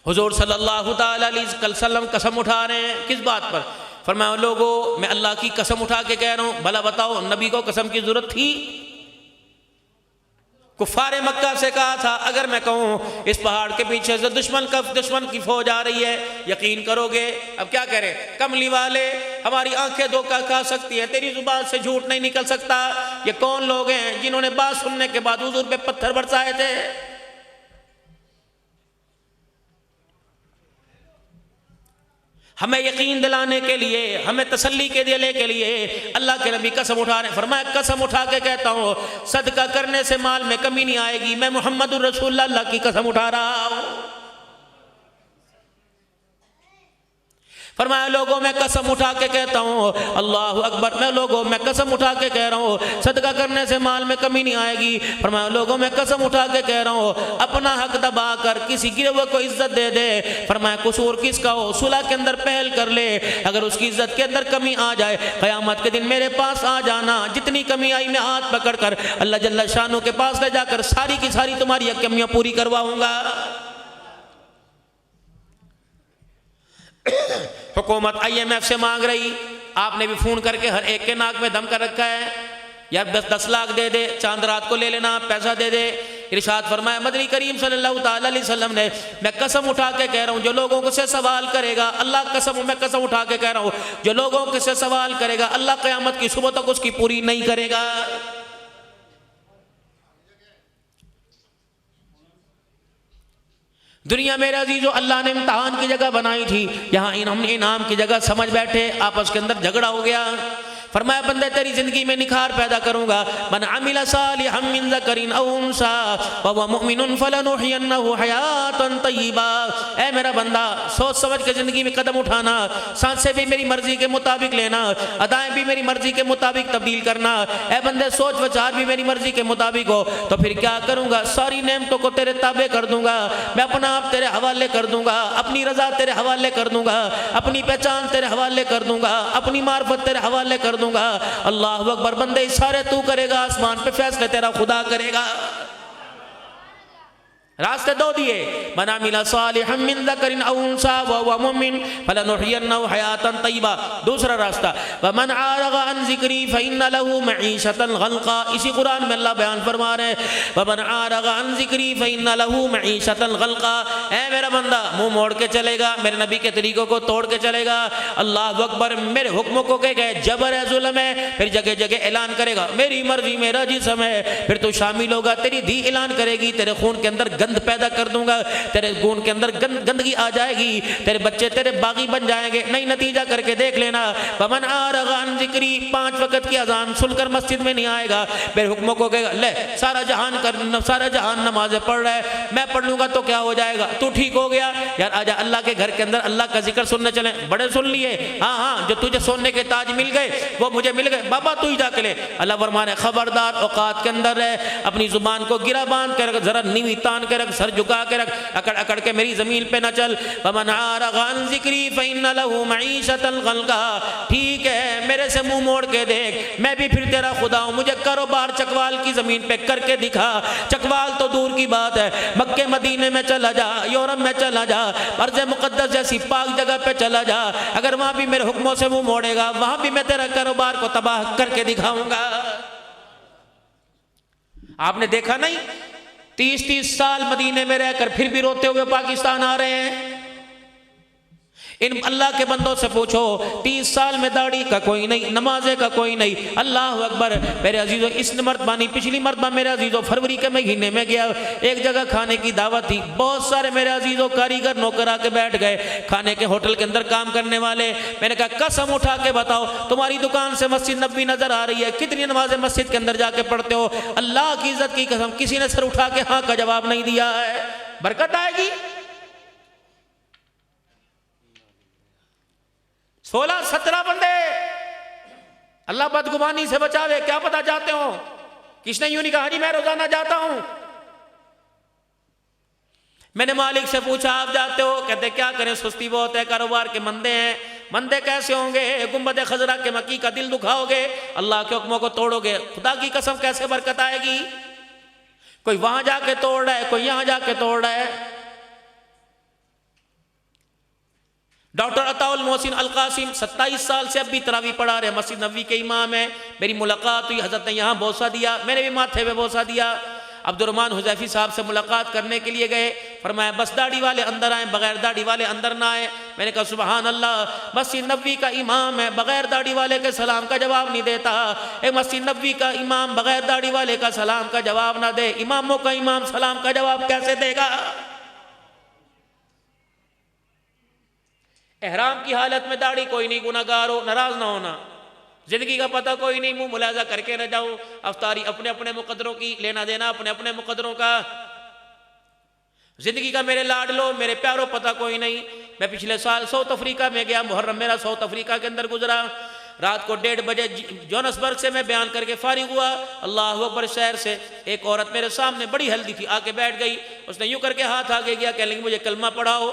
حضور صلی اللہ تعالیٰ علیہ وسلم قسم اٹھا رہے ہیں، کس بات پر؟ فرمایا لوگوں میں اللہ کی قسم اٹھا کے کہہ رہا ہوں، بھلا بتاؤ نبی کو قسم کی ضرورت تھی؟ کفار مکہ سے کہا تھا اگر میں کہوں اس پہاڑ کے پیچھے سے دشمن کی فوج آ رہی ہے یقین کرو گے؟ اب کیا کہہ رہے؟ کملی والے ہماری آنکھیں دھوکہ کھا سکتی ہیں، تیری زبان سے جھوٹ نہیں نکل سکتا۔ یہ کون لوگ ہیں جنہوں نے بات سننے کے بعد حضور پہ پتھر برسائے تھے؟ ہمیں یقین دلانے کے لیے، ہمیں تسلی کے دلے کے لیے اللہ کے نبی قسم اٹھا رہے ہیں۔ فرمایا قسم اٹھا کے کہتا ہوں صدقہ کرنے سے مال میں کمی نہیں آئے گی، میں محمد الرسول اللہ کی قسم اٹھا رہا ہوں۔ فرمایا لوگوں میں قسم اٹھا کے کہتا ہوں، اللہ اکبر، میں لوگوں میں قسم اٹھا کے کہہ رہا ہوں صدقہ کرنے سے مال میں کمی نہیں آئے گی۔ فرمایا لوگوں میں قسم اٹھا کے کہہ رہا ہوں اپنا حق دبا کر کسی گرے ہوئے کو عزت دے دے۔ فرمایا قصور کس کا ہو صلح کے اندر پہل کر لے، اگر اس کی عزت کے اندر کمی آ جائے قیامت کے دن میرے پاس آ جانا، جتنی کمی آئی میں ہاتھ پکڑ کر اللہ جل شانہ کے پاس لے جا کر ساری کی ساری تمہاری کمیاں پوری کرواؤں گا۔ حکومت IMF سے مانگ رہی، آپ نے بھی فون کر کے ہر ایک کے ناک میں دم کر رکھا ہے، یا 10 لاکھ دے دے، چاند رات کو لے لینا، پیسہ دے دے۔ ارشاد فرمایا مدنی کریم صلی اللہ تعالی علیہ وسلم نے، میں قسم اٹھا کے کہہ رہا ہوں جو لوگوں کو سے سوال کرے گا اللہ قسم، میں قسم اٹھا کے کہہ رہا ہوں جو لوگوں کو سے سوال کرے گا اللہ قیامت کی صبح تک اس کی پوری نہیں کرے گا۔ دنیا میرے عزیزو اللہ نے امتحان کی جگہ بنائی تھی، یہاں ہم نے انعام کی جگہ سمجھ بیٹھے، آپس کے اندر جھگڑا ہو گیا۔ فرمایا بندے تیری زندگی میں نکھار پیدا کروں گا، من عمل صالحا من ذکر او انثى وهو مؤمن فلنحيينه حیاتا طیبا۔ اے میرا بندہ سوچ سمجھ کے زندگی میں قدم اٹھانا، سانسیں بھی میری مرضی کے مطابق لینا، ادائیں بھی میری مرضی کے مطابق تبدیل کرنا۔ اے بندے سوچ وچار بھی میری مرضی کے مطابق ہو تو پھر کیا کروں گا، ساری نعمتوں کو تیرے تابع کر دوں گا، میں اپنا آپ تیرے حوالے کر دوں گا، اپنی رضا تیرے حوالے کر دوں گا، اپنی پہچان تیرے حوالے کر دوں گا، اپنی معرفت تیرے حوالے کر دوں گا۔ اللہ اکبر، بندے سارے تو کرے گا، آسمان پہ فیصلے تیرا خدا کرے گا۔ راستے دو دیے، من عمل صالحا من ذکر او انثى وهو مؤمن فلنحيينه حیاتا طیبا۔ دوسرا راستہ، ومن اعرض عن ذکری فإن له معیشتا ضنکا۔ اسی قرآن میں اللہ بیان فرما رہے ہیں، ومن اعرض عن ذکری فإن له معیشتا ضنکا۔ اے میرا بندہ منہ موڑ کے چلے گا، میرے نبی کے طریقوں کو توڑ کے چلے گا، اللہ اکبر، میرے حکموں کو کہ گئے جبر ہے، ظلم ہے، پھر جگہ جگہ اعلان کرے گا میری مرضی میرا جسم ہے، پھر تو شامل ہوگا، تیری دھی اعلان کرے گی، تیرے خون کے اندر گند پیدا کر دوں گا، تیرے خون کے اندر گندگی آ جائے گی، تیرے بچے تیرے باغی بن جائیں گے۔ نہیں، نتیجہ کر کے دیکھ لینا، ومن اعرض عن ذکری، 5 وقت کی اذان سن کر مسجد میں نہیں آئے گا، میرے حکموں کو کہے گا لے سارا جہان نمازیں پڑھ رہا ہے، میں پڑھ لوں گا تو کیا ہو جائے گا، تو ٹھیک ہو گیا، یار آجا اللہ کے گھر کے اندر اللہ کا ذکر سننے چلیں، بڑے سن لیے، ہاں ہاں جو تجھے سونے کے تاج مل گئے وہ مجھے مل گئے، بابا تو ہی جا کے لے۔ اللہ فرمانے خبردار، اوقات کے اندر ہے، اپنی زبان کو گرا باندھ کے رکھ، ذرا نیوی تان کے رکھ، سر جھکا کے رکھ، اکڑ اکڑ کے میری زمین پہ نہ چل۔ ومن اعرض عن ذکری فإن له معیشتا ضنکا۔ ٹھیک ہے، میرے سے منہ موڑ کے دیکھ، میں بھی پھر تیرا خدا ہوں، مجھے کاروبار چکوال کی زمین پہ کر کے دکھا، چکوال تو دور کی بات ہے، مکے مدینے میں چلا جا، یورپ میں چلا جا، ارض مقدس جیسی پاک جگہ پہ چلا جا، اگر وہاں بھی میرے حکموں سے منہ موڑے گا وہاں بھی میں تیرا کاروبار کو تباہ کر کے دکھاؤں گا۔ آپ نے دیکھا نہیں، 30 سال مدینے میں رہ کر پھر بھی روتے ہوئے پاکستان آ رہے ہیں۔ ان اللہ کے بندوں سے پوچھو، 30 سال میں داڑھی کا کوئی نہیں، نمازے کا کوئی نہیں، اللہ اکبر۔ میرے عزیزو اس مرتبہ نہیں، پچھلی مرتبہ میرے عزیزو فروری کے مہینے میں گیا، ایک جگہ کھانے کی دعوت تھی، بہت سارے میرے عزیزو کاریگر نوکر آ کے بیٹھ گئے، کھانے کے ہوٹل کے اندر کام کرنے والے۔ میں نے کہا قسم اٹھا کے بتاؤ تمہاری دکان سے مسجد نبوی نظر آ رہی ہے، کتنی نمازیں مسجد کے اندر جا کے پڑھتے ہو؟ اللہ کی عزت کی قسم کسی نے سر اٹھا کے ہاں کا جواب نہیں دیا ہے۔ برکت آئے گی؟ 16-17 بندے، اللہ بدگمانی سے بچاوے، کیا پتا جاتے ہوں، کس نے یوں نہیں کہا جی میں روزانہ جاتا ہوں۔ میں نے مالک سے پوچھا آپ جاتے ہو؟ کہتے کیا کریں سستی بہت ہے، کاروبار کے مندے ہیں۔ مندے کیسے ہوں گے؟ گنبد خضرا کے مکی کا دل دکھاؤ گے، اللہ کے حکموں کو توڑو گے، خدا کی قسم کیسے برکت آئے گی؟ کوئی وہاں جا کے توڑ رہا ہے، کوئی یہاں جا کے توڑ رہا ہے۔ ڈاکٹر عطا المحسن القاسم 27 سال سے اب بھی تراویح پڑھا رہے ہیں، مسجد نبوی کے امام ہیں۔ میری ملاقات ہوئی، حضرت نے یہاں بوسہ دیا، میں نے بھی ماتھے پہ بوسہ دیا۔ عبد الرحمن حذیفی صاحب سے ملاقات کرنے کے لیے گئے، فرمایا بس داڑھی والے اندر آئیں، بغیر داڑھی والے اندر نہ آئیں۔ میں نے کہا سبحان اللہ، مسجد نبوی کا امام ہے، بغیر داڑھی والے کے سلام کا جواب نہیں دیتا۔ ایک مسجد نبوی کا امام بغیر داڑھی والے کا سلام کا جواب نہ دے، اماموں کا امام سلام کا جواب کیسے دے گا؟ احرام کی حالت میں داڑھی کوئی نہیں، گناہگار ہو ناراض نہ ہونا، زندگی کا پتہ کوئی نہیں، منہ ملاحظہ کر کے نہ جاؤ، افطاری اپنے اپنے مقدروں کی، لینا دینا اپنے اپنے مقدروں کا۔ زندگی کا میرے لاڈلو، میرے پیاروں، پتہ کوئی نہیں، میں پچھلے سال ساؤتھ افریقہ میں گیا، محرم میرا ساؤتھ افریقہ کے اندر گزرا۔ رات کو 1:30 بجے جونسبرگ سے میں بیان کر کے فارغ ہوا، اللہ اکبر، شہر سے ایک عورت میرے سامنے بڑی ہیلدی تھی، آ کے بیٹھ گئی، اس نے یوں کر کے ہاتھ آگے گیا، کہنے لگی مجھے کلمہ پڑھاؤ۔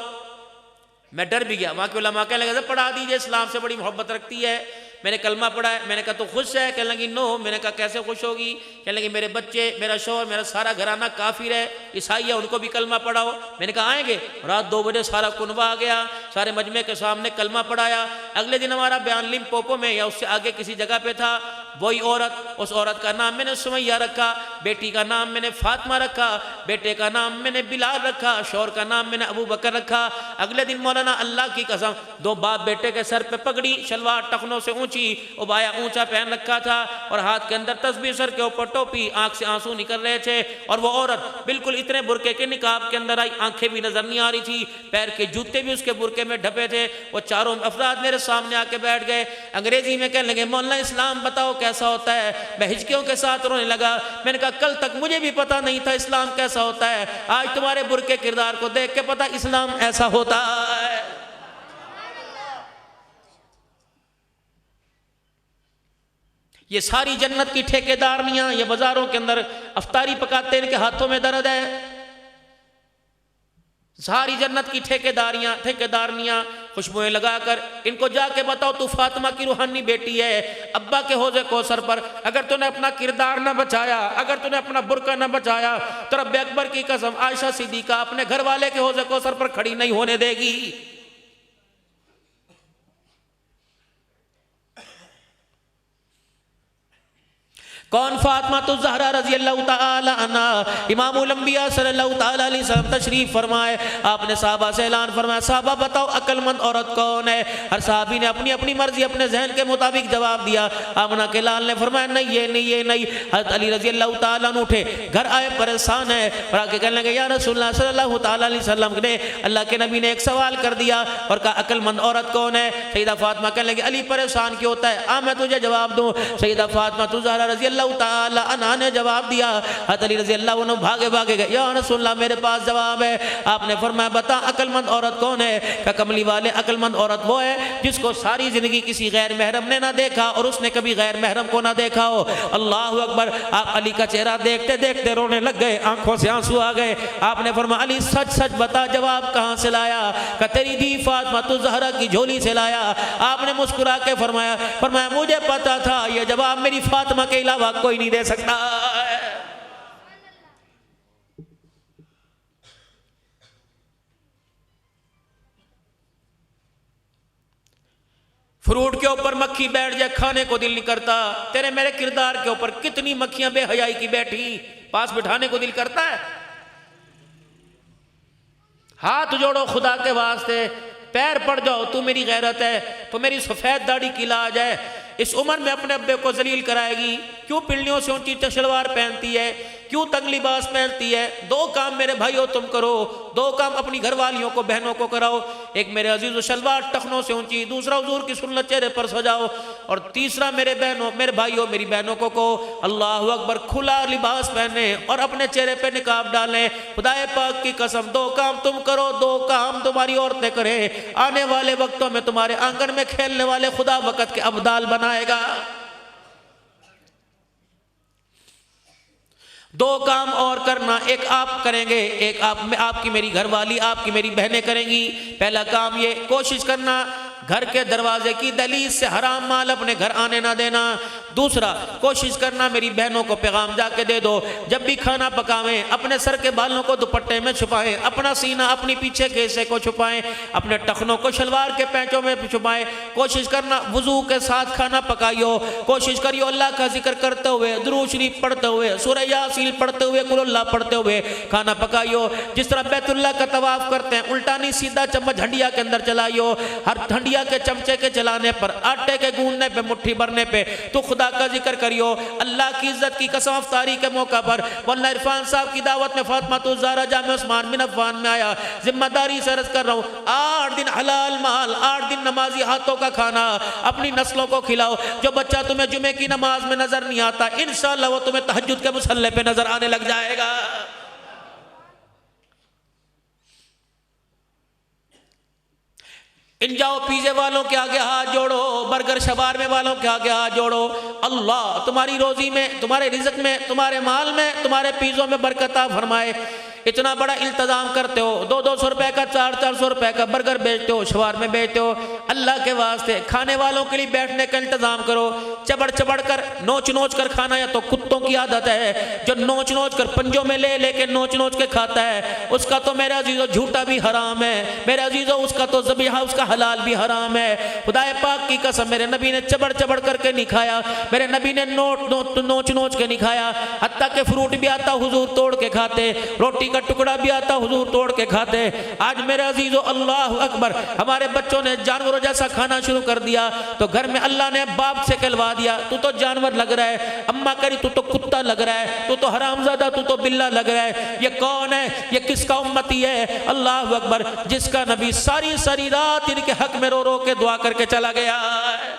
میں ڈر بھی گیا، وہاں کے علماء کہنے لگے پڑھا دیجئے، اسلام سے بڑی محبت رکھتی ہے۔ میں نے کلمہ پڑھا ہے، میں نے کہا تو خوش ہے؟ کہنے لگی نو۔ میں نے کہا کیسے خوش ہوگی؟ کہنے لگی میرے بچے، میرا شوہر، میرا سارا گھرانہ کافر ہے، عیسائی ہے، ان کو بھی کلمہ پڑھاؤ۔ میں نے کہا آئیں گے؟ رات 2 بجے سارا کنبہ آ گیا، سارے مجمع کے سامنے کلمہ پڑھایا۔ اگلے دن ہمارا بیان لمپوپو میں یا اس سے آگے کسی جگہ پہ تھا، وہی عورت، اس عورت کا نام میں نے سمیہ رکھا، بیٹی کا نام میں نے فاطمہ رکھا، بیٹے کا نام میں نے بلال رکھا، شوہر کا نام میں نے ابو بکر رکھا۔ اگلے دن مولانا اللہ کی قسم 2 باپ بیٹے کے سر پہ پگڑی، شلوار ٹخنوں سے اونچی، ابایا اونچا پہن رکھا تھا، اور ہاتھ کے اندر تسبیح، سر کے اوپر ٹوپی، آنکھ سے آنسو نکل رہے تھے، اور وہ عورت بالکل اتنے برقعے کے نقاب کے اندر آئی، آنکھیں بھی نظر نہیں آ رہی تھی، پیر کے جوتے بھی اس کے برقعے میں ڈھپے تھے۔ وہ چاروں افراد میرے سامنے آ کے بیٹھ گئے، انگریزی میں کہنے لگے مولانا اسلام بتاؤ کیسا ہوتا ہے؟ میں ہچکیوں کے ساتھ رونے لگا، میں نے کہا کل تک مجھے بھی پتا نہیں تھا اسلام کیسا ہوتا ہے، آج تمہارے برقعے کردار کو دیکھ کے پتا اسلام ایسا ہوتا ہے۔ یہ ساری جنت کی ٹھیکیدارنیاں، یہ بازاروں کے اندر افطاری پکاتے ہیں، ان کے ہاتھوں میں درد ہے۔ ساری جنت کی ٹھیکیدارنیاں خوشبوئیں لگا کر ان کو جا کے بتاؤ تو فاطمہ کی روحانی بیٹی ہے، ابا کے حوض کوثر پر اگر تو نے اپنا کردار نہ بچایا، اگر تو نے اپنا برقع نہ بچایا تو رب اکبر کی قسم عائشہ صدیقہ اپنے گھر والے کے حوض کوثر پر کھڑی نہیں ہونے دے گی۔ کون؟ فاطمہ الزہرا رضی اللہ تعالی عنہ۔ امام الانبیاء صلی اللہ تعالی علیہ وسلم تشریف فرمائے، آپ نے صحابہ سے اعلان فرمایا صحابہ بتاؤ عقل مند عورت کون ہے؟ ہر صحابی نے اپنی اپنی مرضی اپنے ذہن کے مطابق جواب دیا۔ آمنہ کے لال نے فرمایا نہیں یہ نہیں یہ نہیں۔ حضرت علی رضی اللہ تعالی عنہ اٹھے، گھر آئے پریشان ہے، اور آ کے کہنے لگے یا رسول اللہ صلی اللہ تعالی علیہ وسلم نے، اللہ کے نبی نے ایک سوال کر دیا اور کہا عقل مند عورت کون ہے؟ سیدہ فاطمہ کہنے لگے علی پریشان کیوں ہوتا ہے؟ میں تجھے جواب دوں۔ سیدہ فاطمہ الزہرا رضی اللہ تعالی عنہ نے جواب دیا۔ حضرت علی رضی اللہ عنہ بھاگے گئے، یا رسول اللہ میرے پاس جواب ہے۔ آپ نے فرمایا بتا عقل مند عورت کون ہے؟ کہ کملی والے عقل مند عورت وہ ہے جس کو ساری زندگی کسی غیر محرم نے نہ دیکھا اور اس نے کبھی غیر محرم کو نہ دیکھا ہو۔ اللہ اکبر۔ آپ علی کا چہرہ دیکھتے دیکھتے رونے لگ گئے، آنکھوں سے آنسو آ گئے۔ آپ نے فرمایا علی سچ سچ بتا جواب کہاں سے لایا؟ کہ تیری دی فاطمہ الزہرا کی جھولی سے لایا۔ آپ نے مسکرا کے فرمایا مجھے پتا تھا یہ جواب میری فاطمہ کے علاوہ کوئی نہیں دے سکتا ہے۔ فروٹ کے اوپر مکھی بیٹھ جائے کھانے کو دل نہیں کرتا، تیرے میرے کردار کے اوپر کتنی مکھیاں بے حیائی کی بیٹھی، پاس بٹھانے کو دل کرتا ہے؟ ہاتھ جوڑو خدا کے واسطے، پیر پڑ جاؤ، تو میری غیرت ہے، تو میری سفید داڑھی کی لاج ہے، اس عمر میں اپنے ابے کو ذلیل کرائے گی، کیوں پنڈلیوں سے اونچی شلوار پہنتی ہے، کیوں تنگ لباس پہنتی ہے؟ 2 کام میرے بھائیوں تم کرو، 2 کام اپنی گھر والیوں کو بہنوں کو کراؤ، ایک میرے عزیز و شلوار ٹخنوں سے اونچی، دوسرا حضور کی سنت چہرے پر سجاؤ، اور تیسرا میرے بہنوں میرے بھائیوں میری بہنوں کو کہو اللہ اکبر کھلا لباس پہنے اور اپنے چہرے پہ نقاب ڈالیں۔ خدا پاک کی قسم 2 کام تم کرو، 2 کام تمہاری عورتیں کریں، آنے والے وقتوں میں تمہارے آنگن میں کھیلنے والے خدا وقت کے ابدال بنائے گا۔ 2 کام اور کرنا، ایک آپ کریں گے، ایک آپ کی میری گھر والی، آپ کی میری بہنیں کریں گی۔ پہلا کام یہ کوشش کرنا گھر کے دروازے کی دہلیز سے حرام مال اپنے گھر آنے نہ دینا۔ دوسرا کوشش کرنا میری بہنوں کو پیغام جا کے دے دو، جب بھی کھانا پکاویں اپنے سر کے بالوں کو دوپٹے میں چھپائیں، اپنا سینہ اپنی پیچھے کے حصے کو چھپائیں، اپنے ٹخنوں کو شلوار کے پینچوں میں چھپائیں۔ کوشش کرنا وضو کے ساتھ کھانا پکائیو، کوشش کریو اللہ کا ذکر کرتے ہوئے، درود شریف پڑھتے ہوئے، سورہ یاسین پڑھتے ہوئے، قل اللہ پڑھتے ہوئے کھانا پکائیو۔ جس طرح بیت اللہ کا طواف کرتے ہیں الٹا نہیں سیدھا چمچ ہنڈیا کے اندر چلائیو، ہر ہنڈیا کے چمچے کے چلانے پر، آٹے کے گوننے پہ، مٹھی بھرنے پہ تو خدا کا ذکر کریو۔ اللہ کی عزت کی قسم افطاری کے موقع پر مولانا عرفان صاحب کی دعوت میں فاطمہ الزہرا جامع عثمان بن عفان میں آیا، ذمہ داری سے عرض کر رہا ہوں 8 دن حلال مال، 8 دن نمازی ہاتھوں کا کھانا اپنی نسلوں کو کھلاؤ۔ جو بچہ تمہیں جمعے کی نماز میں نظر نہیں آتا انشاءاللہ وہ تمہیں تہجد کے مصلی پہ نظر آنے لگ جائے گا۔ ان جاؤ پیزے والوں کے آگے ہاتھ جوڑو، برگر شوارمے والوں کے آگے ہاتھ جوڑو، اللہ تمہاری روزی میں، تمہارے رزق میں، تمہارے مال میں، تمہارے پیزوں میں برکت عطا فرمائے۔ اتنا بڑا التزام کرتے ہو، 200 روپے کا 400 روپے کا برگر بیچتے ہو، شوارمے بیچتے ہو، اللہ کے واسطے کھانے والوں کے لیے بیٹھنے کا انتظام کرو۔ چبڑ چبڑ کر نوچ نوچ کر کھانا یا تو کتوں کی عادت ہے جو نوچ نوچ کر پنجوں میں لے لے کے نوچ نوچ کے کھاتا ہے، اس کا تو میرے عزیزو جھوٹا بھی حرام ہے، میرے عزیزو اس کا تو ذبیحہ اس کا حلال بھی حرام ہے۔ خدا پاک کی قسم میرے نبی نے چبڑ چبڑ کر کے نہیں کھایا، میرے نبی نے نوچ نوچ کے نہیں کھایا، حتیٰ کہ فروٹ بھی آتا حضور توڑ کے کھاتے، روٹی کا ٹکڑا بھی آتا حضور توڑ کے کھاتے۔ آج میرے عزیزو اللہ اکبر، ہمارے بچوں نے جانوروں جیسا کھانا شروع کر دیا، تو گھر میں اللہ نے باپ سے کہلوا دیا تو جانور لگ رہا ہے، اماں کری تو کتا لگ رہا ہے، تو حرامزادہ، تو بلہ لگ رہا ہے۔ یہ کون ہے؟ یہ کس کا امتی ہے؟ اللہ اکبر، جس کا نبی ساری ساری رات ان کے حق میں رو رو کے دعا کر کے چلا گیا ہے۔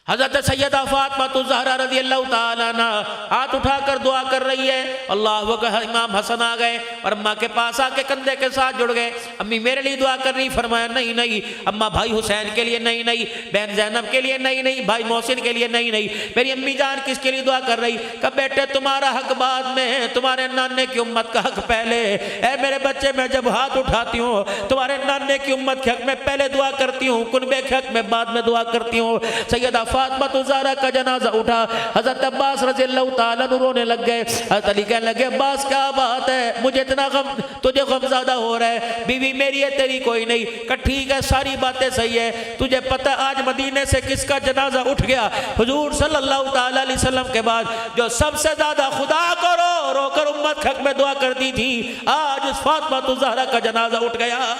حضرت سیدہ فاطمہ الزہرا رضی اللہ تعالیٰ عنہ ہاتھ اٹھا کر دعا کر رہی ہے، اللہ اکبر، امام حسن آ گئے اور اماں کے پاس آ کے کندھے کے ساتھ جڑ گئے، امی میرے لیے دعا کر رہی، فرمایا نہیں نہیں اماں، بھائی حسین کے لیے نہیں نہیں، بہن زینب کے لیے نہیں نہیں، بھائی محسن کے لیے نہیں نہیں، میری امی جان کس کے لیے دعا کر رہی؟ کہ بیٹے تمہارا حق بعد میں ہے، تمہارے نانے کی امت کا حق پہلے۔ اے میرے بچے، میں جب ہاتھ اٹھاتی ہوں تمہارے نانے کی امت کے حق میں پہلے دعا کرتی ہوں، کنبے کے حق میں بعد میں دعا کرتی ہوں۔ سیدہ فاطمہ الزہرا کا جنازہ اٹھا، حضرت عباس رضی اللہ تعالیٰ عنہ رونے لگ گئے، حضرت علی کہنے لگے عباس کیا بات ہے، مجھے اتنا غم، تجھے غم زیادہ ہو رہا ہے، بیوی میری ہے تیری کوئی نہیں۔ کہ ٹھیک ہے، ساری باتیں صحیح ہے، تجھے پتہ آج مدینے سے کس کا جنازہ اٹھ گیا؟ حضور صلی اللہ تعالیٰ علیہ وسلم کے بعد جو سب سے زیادہ خدا کو رو رو کر امت حق میں دعا کر دی تھی، آج اس فاطمہ الزہرا کا جنازہ اٹھ گیا۔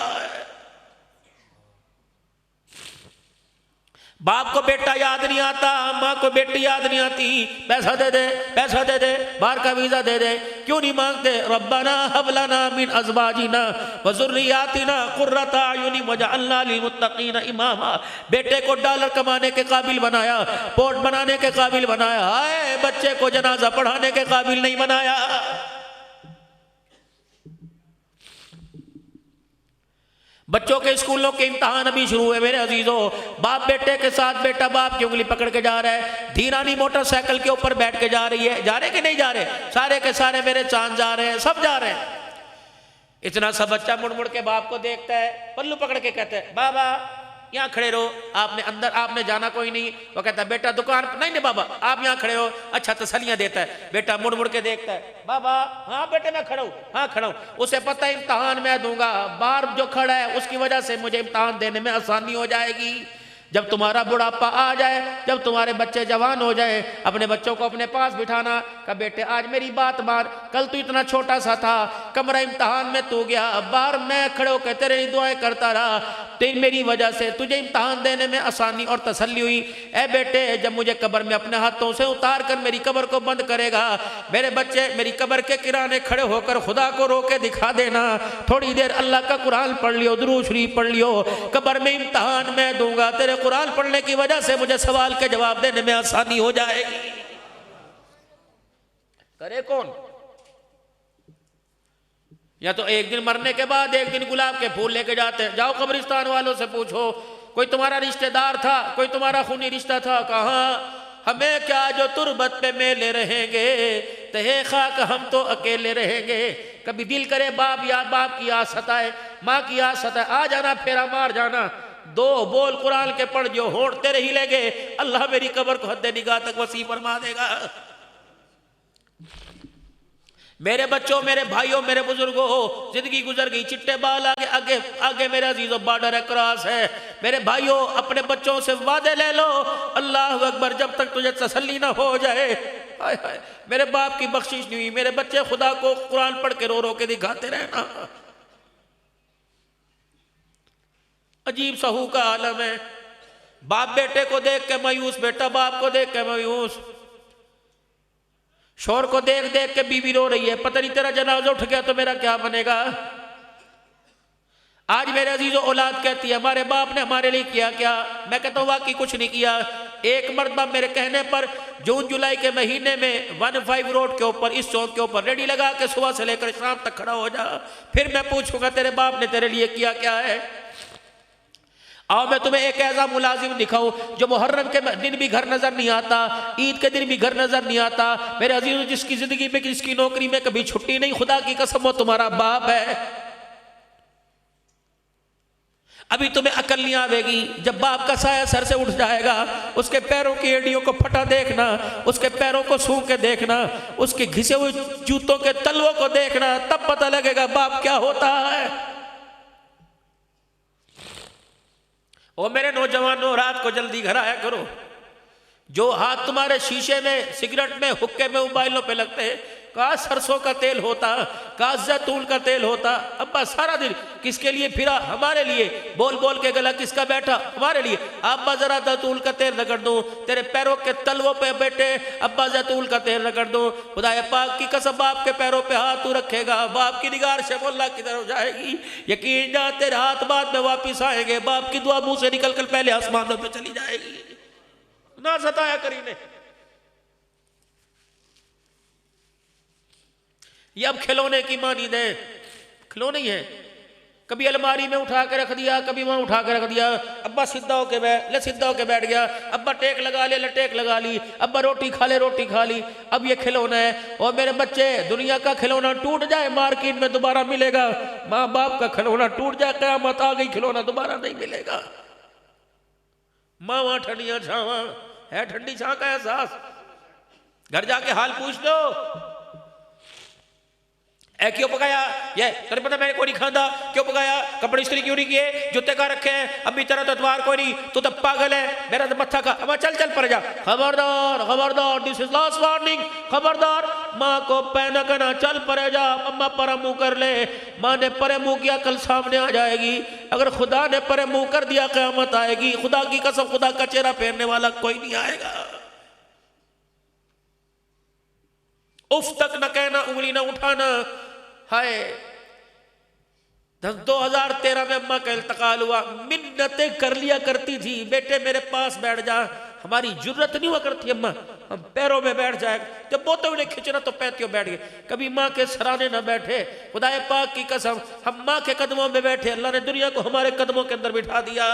باپ کو بیٹا یاد نہیں آتا، ماں کو بیٹی یاد نہیں آتی، پیسہ دے دے، پیسہ دے دے، باہر کا ویزا دے دے، کیوں نہیں مانگتے؟ ربنا ہب لنا من ازواجنا وذریاتنا قرۃ اعین واجعلنا للمتقین اماما۔ بیٹے کو ڈالر کمانے کے قابل بنایا، پورٹ بنانے کے قابل بنایا، ہائے بچے کو جنازہ پڑھانے کے قابل نہیں بنایا۔ بچوں کے اسکولوں کے امتحان ابھی شروع ہوئے میرے عزیزوں، باپ بیٹے کے ساتھ، بیٹا باپ کی انگلی پکڑ کے جا رہا ہے، دھیرانی موٹر سائیکل کے اوپر بیٹھ کے جا رہی ہے، جا رہے کہ نہیں جا رہے؟ سارے کے سارے میرے چاند جا رہے ہیں، سب جا رہے ہیں۔ اتنا سا بچہ مڑ مڑ کے باپ کو دیکھتا ہے، پلو پکڑ کے کہتا ہے بابا یہاں کھڑے رہو، آپ نے اندر، آپ نے جانا کوئی نہیں۔ وہ کہتا ہے بیٹا دکان پر، نہیں نہیں بابا آپ یہاں کھڑے ہو۔ اچھا تسلیاں دیتا ہے، بیٹا مڑ مڑ کے دیکھتا ہے، بابا ہاں بیٹے میں کھڑا ہوں، ہاں کھڑا ہوں۔ اسے پتہ ہے امتحان میں دوں گا، باہر جو کھڑا ہے اس کی وجہ سے مجھے امتحان دینے میں آسانی ہو جائے گی۔ جب تمہارا بڑھاپا آ جائے، جب تمہارے بچے جوان ہو جائے، اپنے بچوں کو اپنے پاس بٹھانا کہ بیٹے آج میری بات مان، کل تو اتنا چھوٹا سا تھا، کمرہ امتحان میں تو گیا، باہر میں کھڑے ہو کے تیرے دعائیں کرتا رہا، میری وجہ سے تجھے امتحان دینے میں آسانی اور تسلی ہوئی۔ اے بیٹے جب مجھے قبر میں اپنے ہاتھوں سے اتار کر میری قبر کو بند کرے گا، میرے بچے میری قبر کے کرانے کھڑے ہو کر خدا کو رو کے دکھا دینا، تھوڑی دیر اللہ کا قرآن پڑھ لیو، درود شریف پڑھ لیو، قبر میں امتحان میں دوں گا، تیرے قرآن پڑھنے کی وجہ سے مجھے سوال کے جواب دینے میں آسانی ہو جائے گی۔ کرے کون؟ یا تو ایک دن مرنے کے بعد ایک دن گلاب کے پھول لے کے جاتے ہیں، جاؤ قبرستان والوں سے پوچھو کوئی تمہارا رشتہ دار تھا، کوئی تمہارا خونی رشتہ تھا؟ کہاں، ہمیں کیا جو تربت پہ میلے رہیں گے، تہے خاک ہم تو اکیلے رہیں گے۔ کبھی دل کرے باپ یا باپ کی یاد ستائے، ماں کی یاد ستائے، آ جانا پھیرا مار جانا، دو بول قرآن کے پڑھ جو ہونٹ تیرے ہی لے گے، اللہ میری قبر کو حد نگاہ تک وسیع فرما دے گا۔ میرے بچوں، میرے بھائیوں، میرے بزرگوں، زندگی گزر گئی، چٹے بال آگے میرے عزیزوں بارڈر کراس ہے۔ میرے بھائیوں اپنے بچوں سے وعدے لے لو، اللہ اکبر، جب تک تجھے تسلی نہ ہو جائے، ہائے ہائے میرے باپ کی بخشش نہیں ہوئی، میرے بچے خدا کو قرآن پڑھ کے رو رو کے دکھاتے رہنا۔ عجیب سہو کا عالم ہے، باپ بیٹے کو دیکھ کے مایوس، بیٹا باپ کو دیکھ کے مایوس، شور کو دیکھ دیکھ کے بیوی رو رہی ہے، پتہ نہیں تیرا جنازہ اٹھ گیا تو میرا کیا بنے گا۔ آج میرے عزیزوں اولاد کہتی ہے ہمارے باپ نے ہمارے لیے کیا کیا؟ میں کہتا ہوں واقعی کچھ نہیں کیا۔ ایک مرتبہ میرے کہنے پر جون جولائی کے مہینے میں 15 روڈ کے اوپر اس چوک کے اوپر ریڈی لگا کے صبح سے لے کر شام تک کھڑا ہو جا، پھر میں پوچھوں گا تیرے باپ نے تیرے لیے کیا کیا ہے۔ آؤ میں تمہیں ایک ایسا ملازم دکھاؤں جو محرم کے دن بھی گھر نظر نہیں آتا، عید کے دن بھی گھر نظر نہیں آتا، میرے عزیزوں جس کی زندگی میں جس کی نوکری میں کبھی چھٹی نہیں، خدا کی قسم وہ تمہارا باپ ہے۔ ابھی تمہیں عقل نہیں آوے گی، جب باپ کا سایہ سر سے اٹھ جائے گا، اس کے پیروں کی ایڑیوں کو پھٹا دیکھنا، اس کے پیروں کو سونگ کے دیکھنا، اس کے گھسے ہوئے جوتوں کے تلووں کو دیکھنا، تب پتہ لگے گا باپ کیا ہوتا ہے۔ او میرے نوجوانوں، رات کو جلدی گھر آیا کرو۔ جو ہاتھ تمہارے شیشے میں، سگریٹ میں، حکے میں، موبائلوں پہ لگتے ہیں، کاش سرسوں کا تیل ہوتا، کاش زیتون کا تیل ہوتا۔ ابا سارا دن کس کے لیے پھرا؟ ہمارے لیے۔ بول بول کے گلا کس کا بیٹھا؟ ہمارے لیے۔ ابا ذرا زیتون کا تیل رگڑ دوں تیرے پیروں کے تلووں پہ بیٹے، ابا زیتون کا تیل رگڑ دوں، خدا پاک کی قسم باپ کے پیروں پہ ہاتھ تو رکھے گا، باپ کی نگاہ شف اللہ کی طرف جائے گی، یقین جان تیرے ہاتھ بعد میں واپس آئیں گے، باپ کی دعا منہ سے نکل کر پہلے آسمانوں پہ چلی جائے گی۔ نہ ستایا کرینے۔ یہ اب کھلونے کی مانند ہے، کھلونے ہی ہے، کبھی الماری میں اٹھا کے رکھ دیا، کبھی وہاں اٹھا کے رکھ دیا، ابا سدھا ہو کے بیٹھ گیا، ابا ٹیک لگا لے ٹیک لگا لی، ابا روٹی کھا لے روٹی کھا لی۔ اب یہ کھلونا ہے۔ اور میرے بچے، دنیا کا کھلونا ٹوٹ جائے مارکیٹ میں دوبارہ ملے گا، ماں باپ کا کھلونا ٹوٹ جائے قیامت آ گئی، کھلونا دوبارہ نہیں ملے گا۔ ماں وہاں ٹھنڈیاں چھاواں ہے، ٹھنڈی چھاں کا احساس گھر جا کے حال پوچھ لو۔ اے کیوں پکایا؟ یہ تمہیں پتہ میں کوئی نہیں کھاندا، کیوں پکایا؟ کپڑے استری کیوں نہیں کیے؟ جوتے کا رکھے ہیں، ابھی تیرا تو اتوار کوئی نہیں، تو تو پاگل ہے، میرا تو متھا کا۔ اما چل چل پر جا، خبردار خبردار، دس از لاسٹ وارننگ، خبردار، ماں کو پینا کنا، چل پرے جا، اما پرا منہ کر لے۔ ماں نے پرے منہ کیا، کل سامنے آ جائے گی، اگر خدا نے پرے منہ کر دیا قیامت آئے گی، خدا کی قسم خدا کا چہرہ پھیرنے والا کوئی نہیں آئے گا۔ اف تک نہ کہنا، انگلی نہ اٹھانا۔ ہائے 2013 میں اماں کا انتقال ہوا، منتیں کر لیا کرتی تھی، بیٹے میرے پاس بیٹھ جا، ہماری جرت نہیں ہوا کرتی اماں، ہم پیروں میں بیٹھ جائے، جب بوتے انہیں کھچنا تو پیتیوں بیٹھ گئے، کبھی ماں کے سرانے نہ بیٹھے۔ خدا پاک کی قسم ہم ماں کے قدموں میں بیٹھے، اللہ نے دنیا کو ہمارے قدموں کے اندر بٹھا دیا۔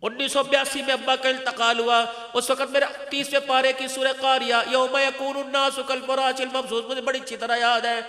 1982 میں ابا کا انتقال ہوا، اس وقت میرے 30ویں پارے کی سورہ قاریہ، یوم یکون الناس کالفراش المبثوث، مجھے بڑی اچھی طرح یاد ہے۔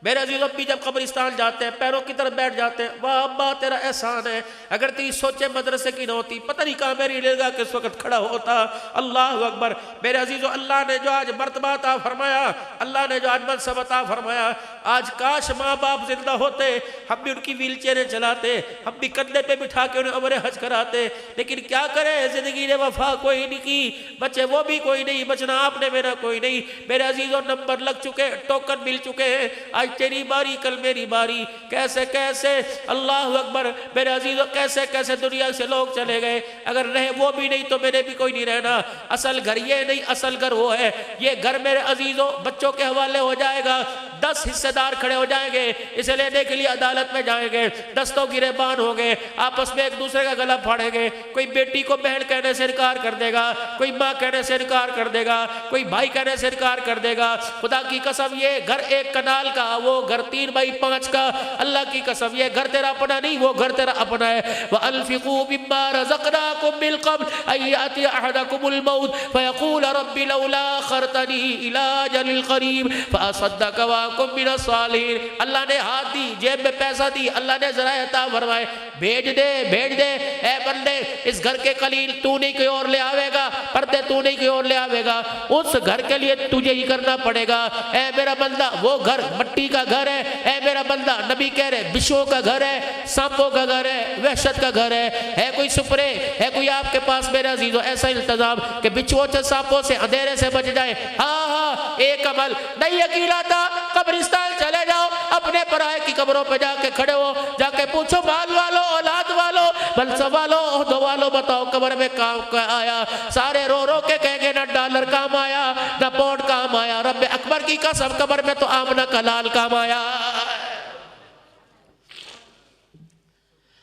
میرے عزیز ابی جب قبرستان جاتے ہیں، پیروں کی طرف بیٹھ جاتے ہیں، واہ ابا تیرا احسان ہے، اگر تیری سوچیں مدرسے کی نہ ہوتی، پتہ نہیں کہاں میری نگاہ کس وقت کھڑا ہوتا۔ اللہ اکبر۔ میرے عزیزو، اللہ نے جو آج مرتبہ عطا فرمایا، اللہ نے جو آج منصب عطا فرمایا، آج کاش ماں باپ زندہ ہوتے، ہم بھی ان کی ویل چیئریں چلاتے، ہم بھی کندھے پہ بٹھا کے انہیں عمرہ حج کراتے، لیکن کیا کرے، زندگی نے وفا کوئی نہیں کی، بچے وہ بھی کوئی نہیں، بچنا آپ نے میرا کوئی نہیں۔ میرے عزیزو، نمبر لگ چکے، ٹوکن مل چکے ہیں، آج تیری باری کل میری باری، کیسے کیسے، اللہ اکبر میرے عزیزو، کیسے کیسے دنیا سے لوگ چلے گئے، اگر رہے وہ بھی نہیں تو میرے بھی کوئی نہیں رہنا۔ اصل گھر یہ نہیں، اصل گھر وہ ہے۔ یہ گھر میرے عزیزو بچوں کے حوالے ہو جائے گا، 10 حصے دار کھڑے ہو جائیں گے، اسے لینے کے لیے عدالت میں جائیں گے، دستوں گریبان ہوں گے، آپس میں ایک دوسرے کا گلا پھاڑیں گے، کوئی بیٹی کو بہن کہنے سے انکار کر دے گا، کوئی ماں کہنے سے انکار کر دے گا، کوئی بھائی کہنے سے انکار کر دے گا۔ خدا کی قسم یہ گھر ایک کنال کا، وہ گھر 3x5 کا، اللہ کی قسم یہ گھر تیرا اپنا نہیں، وہ گھر تیرا اپنا ہے۔ وَأَنفِقُوا مِمَّا رَزَقْنَاكُمْ مِن قَبْلِ أَن يَأْتِيَ أَحَدَكُمُ الْمَوْتُ فَيَقُولَ رَبِّ لَوْلَا أَخَّرْتَنِي إِلَىٰ أَجَلٍ قَرِيبٍ فَأَصَدَّقَ وَأَكُن مِّنَ الصَّالِحِينَ۔ اللہ نے ہاتھ دی، جیب میں پیسہ دی، اللہ نے ذرائع عطا فرمائے، بھیج دے، اے بندے، اس گھر کے قلیل تو نہیں کوئی اور لے آوے گا، پردے تو نہیں کوئی اور لے آوے گا، اس گھر کے لیے تجھے ہی کرنا پڑے گا۔ اے میرا بندہ، وہ گھر مٹی کا گھر ہے، اے میرا بندہ، نبی کہہ رہے بشوں کا گھر ہے، سانپوں کا گھر ہے، وحشت کا گھر ہے کوئی سپرے، ہے کوئی آپ کے پاس میرے عزیزو ایسا التزام کہ بچھووں سے، سانپوں سے، اندھیرے سے بچ جائے؟ ہاں ایک عمل نہیں یقین آتا، قبرستان چلے جاؤ، اپنے پرائے کی قبروں پہ جا کے کھڑے ہو، جا کے پوچھو مال والو، اولاد والو، منصب والو، عہدہ والو، بتاؤ قبر میں کام آیا؟ سارے رو رو کے کہیں گے نہ ڈالر کام آیا، نہ پونڈ کام آیا، رب اکبر کی قسم قبر میں تو آمنہ کا لال کام آیا۔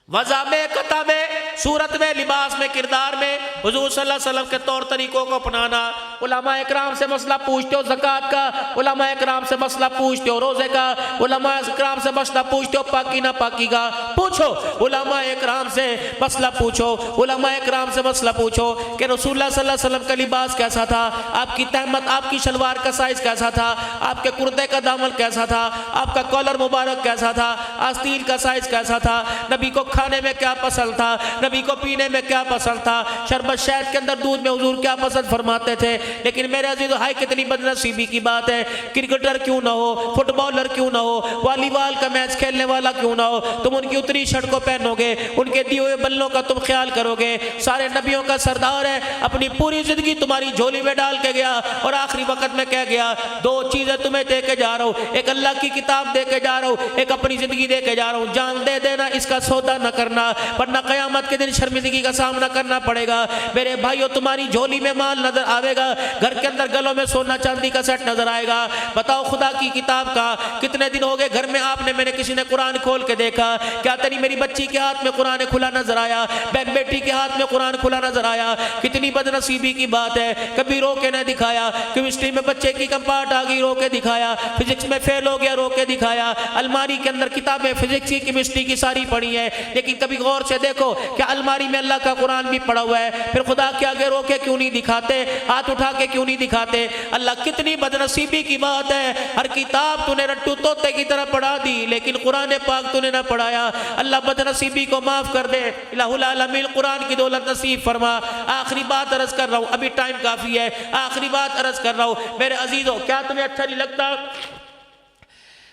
وضع میں، قطع میں، صورت میں، لباس میں، کردار میں حضور صلی اللہ علیہ وسلم کے طور طریقوں کو اپنانا۔ علماء اکرام سے مسئلہ پوچھتے ہو زکوٰۃ کا، علماء اکرام سے مسئلہ پوچھتے ہو روزے کا، علماء اکرام سے مسئلہ پوچھتے ہو پاکی نہ پاکی کا، پوچھو علماء اکرام سے مسئلہ پوچھو، علماء اکرام سے مسئلہ پوچھو کہ رسول اللہ صلی اللہ علیہ وسلم کا لباس کیسا تھا، آپ کی تہمت، آپ کی شلوار کا سائز کیسا تھا، آپ کے کرتے کا دامن کیسا تھا، آپ کا کالر مبارک کیسا تھا، آستین کا سائز کیسا تھا، نبی کو کھانے میں کیا پسند تھا، نبی کو پینے میں کیا پسند تھا، شربت شہد کے اندر دودھ میں حضور کیا پسند فرماتے تھے۔ لیکن میرے عزیز ہائی کتنی بدنصیبی کی بات ہے، کرکٹر کیوں نہ ہو، فٹ بالر کیوں نہ ہو، والی بال کا میچ کھیلنے والا کیوں نہ ہو، تم ان کی اتری شرٹ کو پہنو گے، ان کے دیے ہوئے بلوں کا تم خیال کرو گے۔ سارے نبیوں کا سردار ہے، اپنی پوری زندگی تمہاری جھولی میں ڈال کے گیا اور آخری وقت میں کہہ گیا دو چیزیں تمہیں دے کے جا رہا ہوں، ایک اللہ کی کتاب دے کے جا رہا ہوں، ایک اپنی زندگی دے کے جا رہا ہوں، جان دے دینا، اس کا سودا نہ کرنا ورنہ قیامت کے دن شرمندگی کا سامنا کرنا پڑے گا۔ میرے بھائیو تمہاری جھولی میں مال نظر آئے گا، گھر کے اندر گلوں میں سونا چاندی کا سیٹ نظر آئے گا۔ بتاؤ خدا کی کتاب کا کتنے دن ہو گئے گھر میں آپ نے میں نے کسی نے قرآن کھول کے دیکھا؟ کیا تیری میری بچی کے ہاتھ میں قرآن کھلا نظر آیا؟ بہن بیٹی کے ہاتھ میں قرآن کھلا نظر آیا؟ کتنی بدنصیبی کی بات ہے، کبھی رو کے نہ دکھایا، کیمسٹری میں بچے کی کمپارٹ آ گئی رو کے دکھایا، فزکس میں فیل ہو گیا رو کے دکھایا، الماری کے اندر کتابیں فزکس کی کیمسٹری کی ساری پڑھی ہیں، لیکن کبھی غور سے دیکھو کہ الماری میں اللہ کا قرآن بھی پڑا ہوا ہے، پھر خدا کے آگے رو کے کیوں نہیں دکھاتے، ہاتھ اٹھا کے کیوں نہیں دکھاتے؟ اللہ کتنی بدنصیبی کی بات ہے، ہر کتاب تو نے رٹو طوطے کی طرح پڑھا دی لیکن قرآن پاک تو نے نہ پڑھایا۔ اللہ بدنصیبی کو معاف کر دے، الہ العالمین قرآن کی دولت نصیب فرما۔ آخری بات عرض کر رہا ہوں، ابھی ٹائم کافی ہے، آخری بات عرض کر رہا ہوں میرے عزیزوں، کیا تمہیں اچھا نہیں لگتا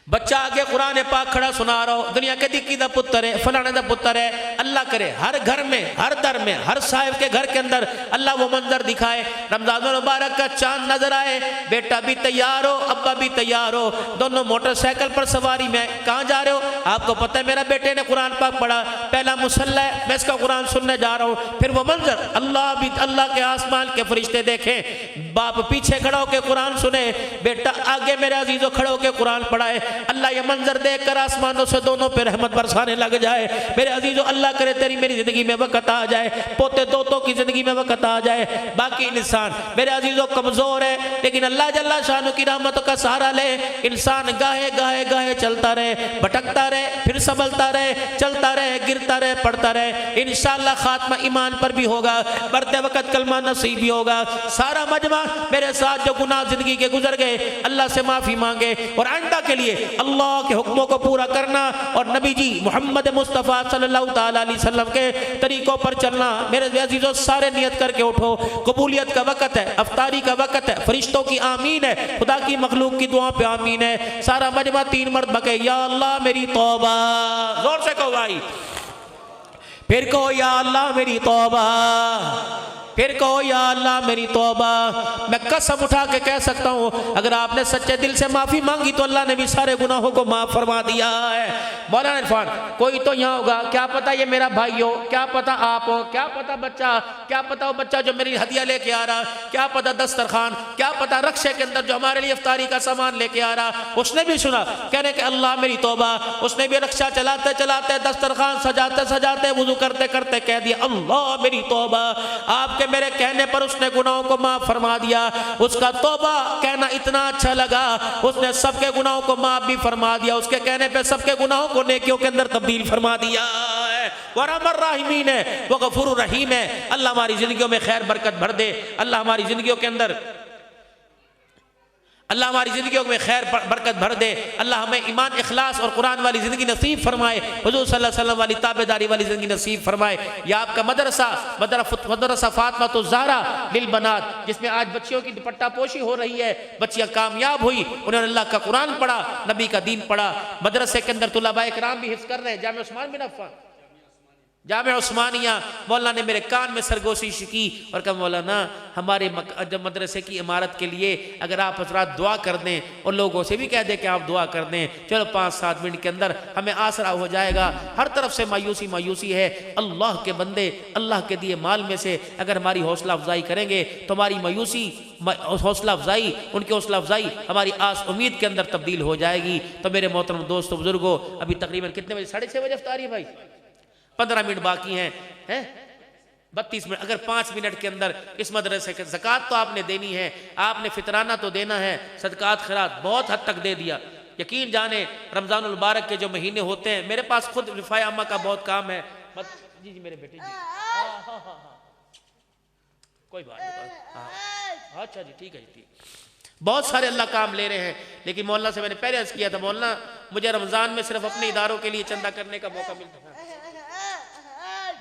بچہ آگے قرآن پاک کھڑا سنا رہا ہو، دنیا کے دکی دا پتر ہے، فلانے دا پتر ہے، اللہ کرے ہر گھر میں، ہر در میں، ہر صاحب کے گھر کے اندر اللہ وہ منظر دکھائے، رمضان المبارک کا چاند نظر آئے، بیٹا بھی تیار ہو، ابا بھی تیار ہو، دونوں موٹر سائیکل پر سواری میں کہاں جا رہے ہو؟ آپ کو پتہ ہے میرا بیٹے نے قرآن پاک پڑھا، پہلا مصلی ہے، میں اس کا قرآن سننے جا رہا ہوں، پھر وہ منظر اللہ کے آسمان کے فرشتے دیکھیں، باپ پیچھے کھڑا ہو کے قرآن سنے، بیٹا آگے میرے عزیزوں کھڑا ہو کے قرآن پڑھائے، اللہ یہ منظر دیکھ کر آسمانوں سے دونوں پہ رحمت برسانے لگ جائے۔ میرے عزیزو اللہ کرے تیری میری زندگی میں وقت آ جائے، پوتے دوتوں کی زندگی میں وقت آ جائے۔ باقی انسان میرے عزیزو کمزور ہے، لیکن اللہ جل شانہ کی رحمتوں کا سہارا لے، انسان گاہے گاہے گاہے چلتا رہے، بھٹکتا رہے، پھر سنبھلتا رہے، چلتا رہے، گرتا رہے، پڑھتا رہے، انشاءاللہ خاتمہ ایمان پر بھی ہوگا، مرتے وقت کلمہ نصیب بھی ہوگا۔ سارا مجمع میرے ساتھ جو گناہ زندگی کے گزر گئے اللہ سے معافی مانگے اور آئندہ کے لیے اللہ کے حکموں کو پورا کرنا اور نبی جی محمد مصطفیٰ صلی اللہ تعالیٰ علیہ وسلم کے طریقوں پر چلنا۔ میرے عزیزوں سارے نیت کر کے اٹھو، قبولیت کا وقت ہے، افطاری کا وقت ہے، فرشتوں کی آمین ہے، خدا کی مخلوق کی دعا پہ آمین ہے۔ سارا مجمع 3 مرتبہ کہے یا اللہ میری توبہ، زور سے کہو بھائی، پھر کہو یا اللہ میری توبہ، پھر کہو یا اللہ میری توبہ۔ میں قسم اٹھا کے کہہ سکتا ہوں اگر آپ نے سچے دل سے معافی مانگی تو اللہ نے بھی سارے گناہوں کو معاف فرما دیا ہے۔ مولانا عرفان کوئی تو یہاں ہوگا، کیا پتا یہ میرا بھائی ہو، کیا پتا آپ ہو، کیا پتا بچہ، کیا پتا وہ بچہ جو میری ہدیہ لے کے آ رہا، کیا پتا دسترخوان، کیا پتا رکشے کے اندر جو ہمارے لیے افطاری کا سامان لے کے آ رہا، اس نے بھی سنا کہنے کہ اللہ میری توبہ، اس نے بھی رکشہ چلاتے چلاتے، دسترخوان سجاتے سجاتے، وضو کرتے کرتے کہہ دیا اللہ میری توبہ۔ آپ کے میرے کہنے پر اس نے گناہوں کو معاف فرما دیا، اس کا توبہ کہنا اتنا اچھا لگا، اس نے سب کے گناہوں کو معاف بھی فرما دیا، اس کے کہنے پہ سب کے گناہوں کو نیکیوں کے اندر تبدیل فرما دیا ہے۔ وَرَحْمَ الرَّحِيمِينَ ہے، وہ غفور الرحیم ہے۔ اللہ ہماری زندگیوں میں خیر برکت بھر دے، اللہ ہماری زندگیوں کے اندر اللہ ہماری زندگیوں میں خیر برکت بھر دے، اللہ ہمیں ایمان اخلاص اور قرآن والی زندگی نصیب فرمائے، حضور صلی اللہ علیہ وسلم والی تابعداری والی زندگی نصیب فرمائے۔ یا آپ کا مدرسہ فاطمہ الزہرا للبنات، جس میں آج بچیوں کی دوپٹہ پوشی ہو رہی ہے، بچیاں کامیاب ہوئی، انہوں نے اللہ کا قرآن پڑھا، نبی کا دین پڑھا، مدرسے کے اندر طلباء کرام بھی حفظ کر رہے ہیں۔ جامعہ عثمان بن عفان، جامعہ عثمانیہ، مولانا نے میرے کان میں سرگوشی کی اور کہا مولانا ہمارے مدرسے کی عمارت کے لیے اگر آپ حضرات دعا کر دیں اور لوگوں سے بھی کہہ دیں کہ آپ دعا کر دیں، چلو 5-7 منٹ کے اندر ہمیں آسرا ہو جائے گا۔ ہر طرف سے مایوسی ہے، اللہ کے بندے اللہ کے دیے مال میں سے اگر ہماری حوصلہ افزائی کریں گے تو ہماری مایوسی حوصلہ افزائی، ان کی حوصلہ افزائی ہماری آس امید کے اندر تبدیل ہو جائے گی۔ تو میرے محترم دوستو بزرگوں، ابھی تقریباً کتنے بجے؟ 6:30 بجے افطاری ہے بھائی، 15 منٹ باقی ہیں 32 منٹ، اگر 5 منٹ کے اندر اس مدرسے کے زکوٰۃ تو آپ نے دینی ہے، آپ نے فطرانہ تو دینا ہے، صدقات خیرات بہت حد تک دے دیا۔ یقین جانیں رمضان المبارک کے جو مہینے ہوتے ہیں، میرے پاس خود رفاع عامہ کا بہت کام ہے۔ جی جی میرے بیٹے جی، ہاں کوئی بات نہیں، اچھا جی ٹھیک ہے جی ٹھیک، بہت سارے اللہ کام لے رہے ہیں، لیکن مولانا سے میں نے پہلے عرض کیا تھا، مولانا مجھے رمضان میں صرف اپنے اداروں کے لیے چندہ کرنے کا موقع ملتا ہے،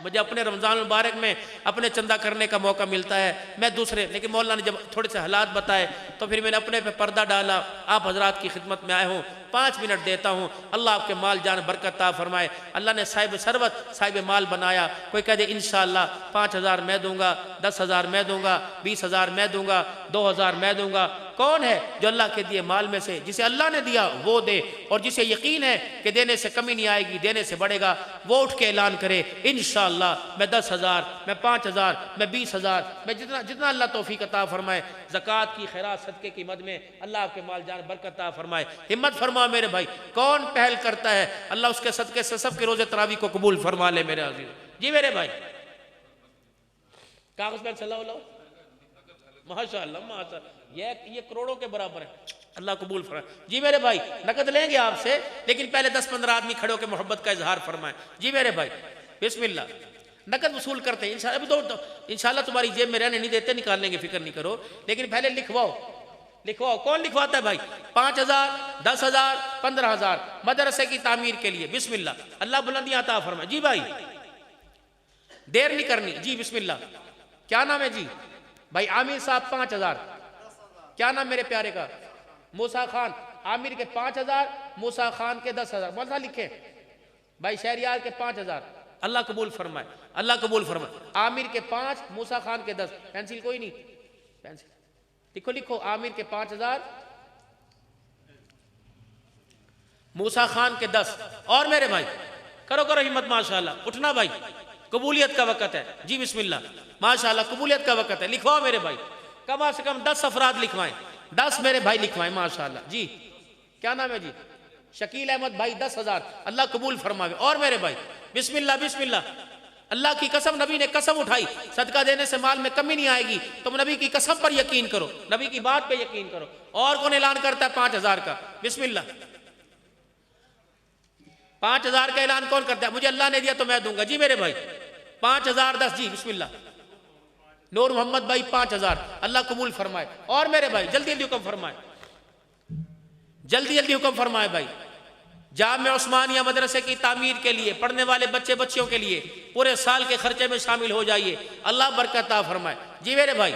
مجھے اپنے رمضان المبارک میں اپنے چندہ کرنے کا موقع ملتا ہے، میں دوسرے، لیکن مولانا نے جب تھوڑے سے حالات بتائے تو پھر میں نے اپنے پہ پردہ ڈالا، آپ حضرات کی خدمت میں آئے ہوں، 5 منٹ دیتا ہوں، اللہ آپ کے مال جان برکت عطا فرمائے۔ اللہ نے صاحب ثروت صاحب مال بنایا، کوئی کہہ دے انشاءاللہ 5,000 میں دوں گا، 10,000 میں دوں گا، 20,000 میں دوں گا، 2,000 میں دوں گا، کون ہے جو اللہ کے دیے مال میں سے جسے اللہ نے دیا وہ دے، اور جسے یقین ہے کہ دینے سے کمی نہیں آئے گی، دینے سے بڑھے گا، وہ اٹھ کے اعلان کرے انشاءاللہ میں 10,000، میں 5,000، میں 20,000، میں جتنا اللہ توفیق عطا فرمائے، زکوٰۃ کی خیرات صدقے کی مد میں اللہ آپ کے مال جان برکت عطا فرمائے۔ ہمت فرما میرے بھائی، کون پہل کرتا ہے، اللہ اس کے صدقے سے سب کے روزے تراویح کو قبول فرما لے میرے عزیز۔ جی میرے بھائی، کاغذ پہ صلی اللہ ماشاءاللہ ماشاءاللہ، یہ کروڑوں کے برابر ہے، اللہ قبول فرمائے۔ جی میرے بھائی، نقد لیں گے آپ سے، لیکن پہلے 10-15 آدمی کھڑے ہو کے محبت کا اظہار فرمائیں۔ جی میرے بھائی، بسم اللہ، نقد وصول کرتے ہیں انشاءاللہ، انشاءاللہ تمہاری جیب میں رہنے نہیں دیتے، نکال لیں گے، فکر نہیں کرو، لیکن پہلے لکھواؤ۔ کون لکھواتا ہے بھائی؟ 5,000، 10,000، 15,000 مدرسے کی تعمیر کے لیے، بسم اللہ، اللہ بلندیاں عطا فرمائے۔ جی بھائی دیر نہیں کرنی، جی بسم اللہ، کیا نام ہے جی؟ بھائی عامر صاحب 5,000، کیا نام میرے پیارے کا؟ موسیٰ خان، عامر کے 5,000، موسیٰ خان کے 10,000، مولانا لکھیں بھائی، شہریار کے 5,000، اللہ قبول فرمائے، اللہ قبول فرمائے۔ عامر کے 5، موسیٰ خان کے 10، پینسل کوئی نہیں؟ پینسل لکھو، عامر کے 5,000، موسیٰ خان کے 10، اور میرے بھائی کرو ہمت، ماشاءاللہ اٹھنا بھائی، قبولیت کا وقت ہے، جی بسم اللہ، ماشاءاللہ قبولیت کا وقت ہے، لکھواؤ میرے بھائی، کم از کم 10 افراد لکھوائیں، 10 میرے بھائی لکھوائیں، ماشاءاللہ۔ جی کیا نام ہے جی؟ شکیل احمد بھائی 10,000، اللہ قبول فرمائے۔ اور میرے بھائی بسم اللہ، بسم اللہ، اللہ کی قسم، نبی نے قسم اٹھائی، صدقہ دینے سے مال میں کمی نہیں آئے گی، تم نبی کی قسم پر یقین کرو، نبی کی بات پہ یقین کرو۔ اور کون اعلان کرتا ہے 5,000 کا؟ بسم اللہ، 5,000 کا اعلان کون کرتا ہے؟ مجھے اللہ نے دیا تو میں دوں گا، جی میرے بھائی 5,000 10، جی بسم اللہ، نور محمد بھائی 5,000، اللہ قبول فرمائے۔ اور میرے بھائی جلدی جلدی حکم فرمائے، جلدی جلدی حکم فرمائے بھائی، جامع عثمانیہ مدرسے کی تعمیر کے لیے، پڑھنے والے بچے بچیوں کے لیے پورے سال کے خرچے میں شامل ہو جائیے، اللہ برکت عطا فرمائے۔ جی میرے بھائی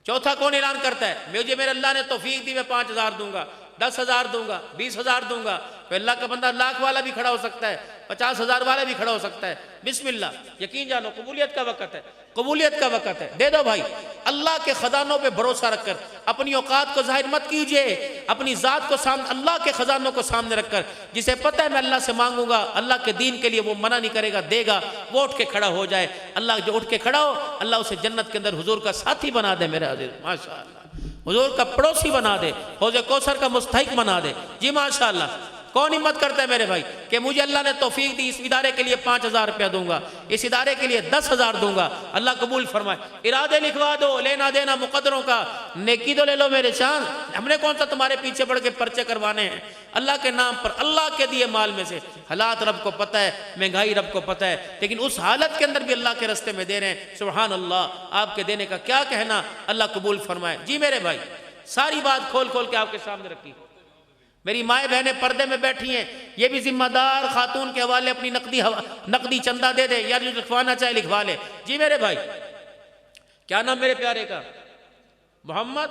چوتھا کون اعلان کرتا ہے؟ مجھے میرے اللہ نے توفیق دی، میں 5,000 دوں گا، 10,000 دوں گا، 20,000 دوں گا، تو اللہ کا بندہ لاکھ والا بھی کھڑا ہو سکتا ہے، 50,000 والا بھی کھڑا ہو سکتا ہے، بسم اللہ، یقین جانو قبولیت کا وقت ہے، قبولیت کا وقت ہے، دے دو بھائی۔ اللہ کے خزانوں پہ بھروسہ رکھ کر اپنی اوقات کو ظاہر مت کیجئے، اپنی ذات کو سامنے، اللہ کے خزانوں کو سامنے رکھ کر، جسے پتہ ہے میں اللہ سے مانگوں گا، اللہ کے دین کے لیے وہ منع نہیں کرے گا، دے گا، وہ اٹھ کے کھڑا ہو جائے۔ اللہ جو اٹھ کے کھڑا ہو، اللہ اسے جنت کے اندر حضور کا ساتھی بنا دے میرے عزیز، ماشاءاللہ، حضور کا پڑوسی بنا دے، حوض کوثر کا مستحق بنا دے، جی ماشاءاللہ۔ کون ہمت کرتا ہے میرے بھائی کہ مجھے اللہ نے توفیق دی، اس ادارے کے لیے 5,000 روپیہ دوں گا، اس ادارے کے لیے 10,000 دوں گا، اللہ قبول فرمائے۔ ارادے لکھوا دو، لینا دینا مقدروں کا، نیکی تو لے لو میرے چاند، ہم نے کون سا تمہارے پیچھے پڑھ کے پرچے کروانے ہیں، اللہ کے نام پر، اللہ کے دیے مال میں سے۔ حالات رب کو پتہ ہے، مہنگائی رب کو پتہ ہے، لیکن اس حالت کے اندر بھی اللہ کے رستے میں دے رہے ہیں، سبحان اللہ، آپ کے دینے کا کیا کہنا، اللہ قبول فرمائے۔ جی میرے بھائی ساری بات کھول کھول کے آپ کے سامنے رکھی، میری مائیں بہنیں پردے میں بیٹھی ہیں، یہ بھی ذمہ دار خاتون کے حوالے اپنی نقدی چندہ دے دے، یا جو لکھوانا چاہے لکھوا لے۔ جی میرے بھائی کیا نام میرے پیارے کا؟ محمد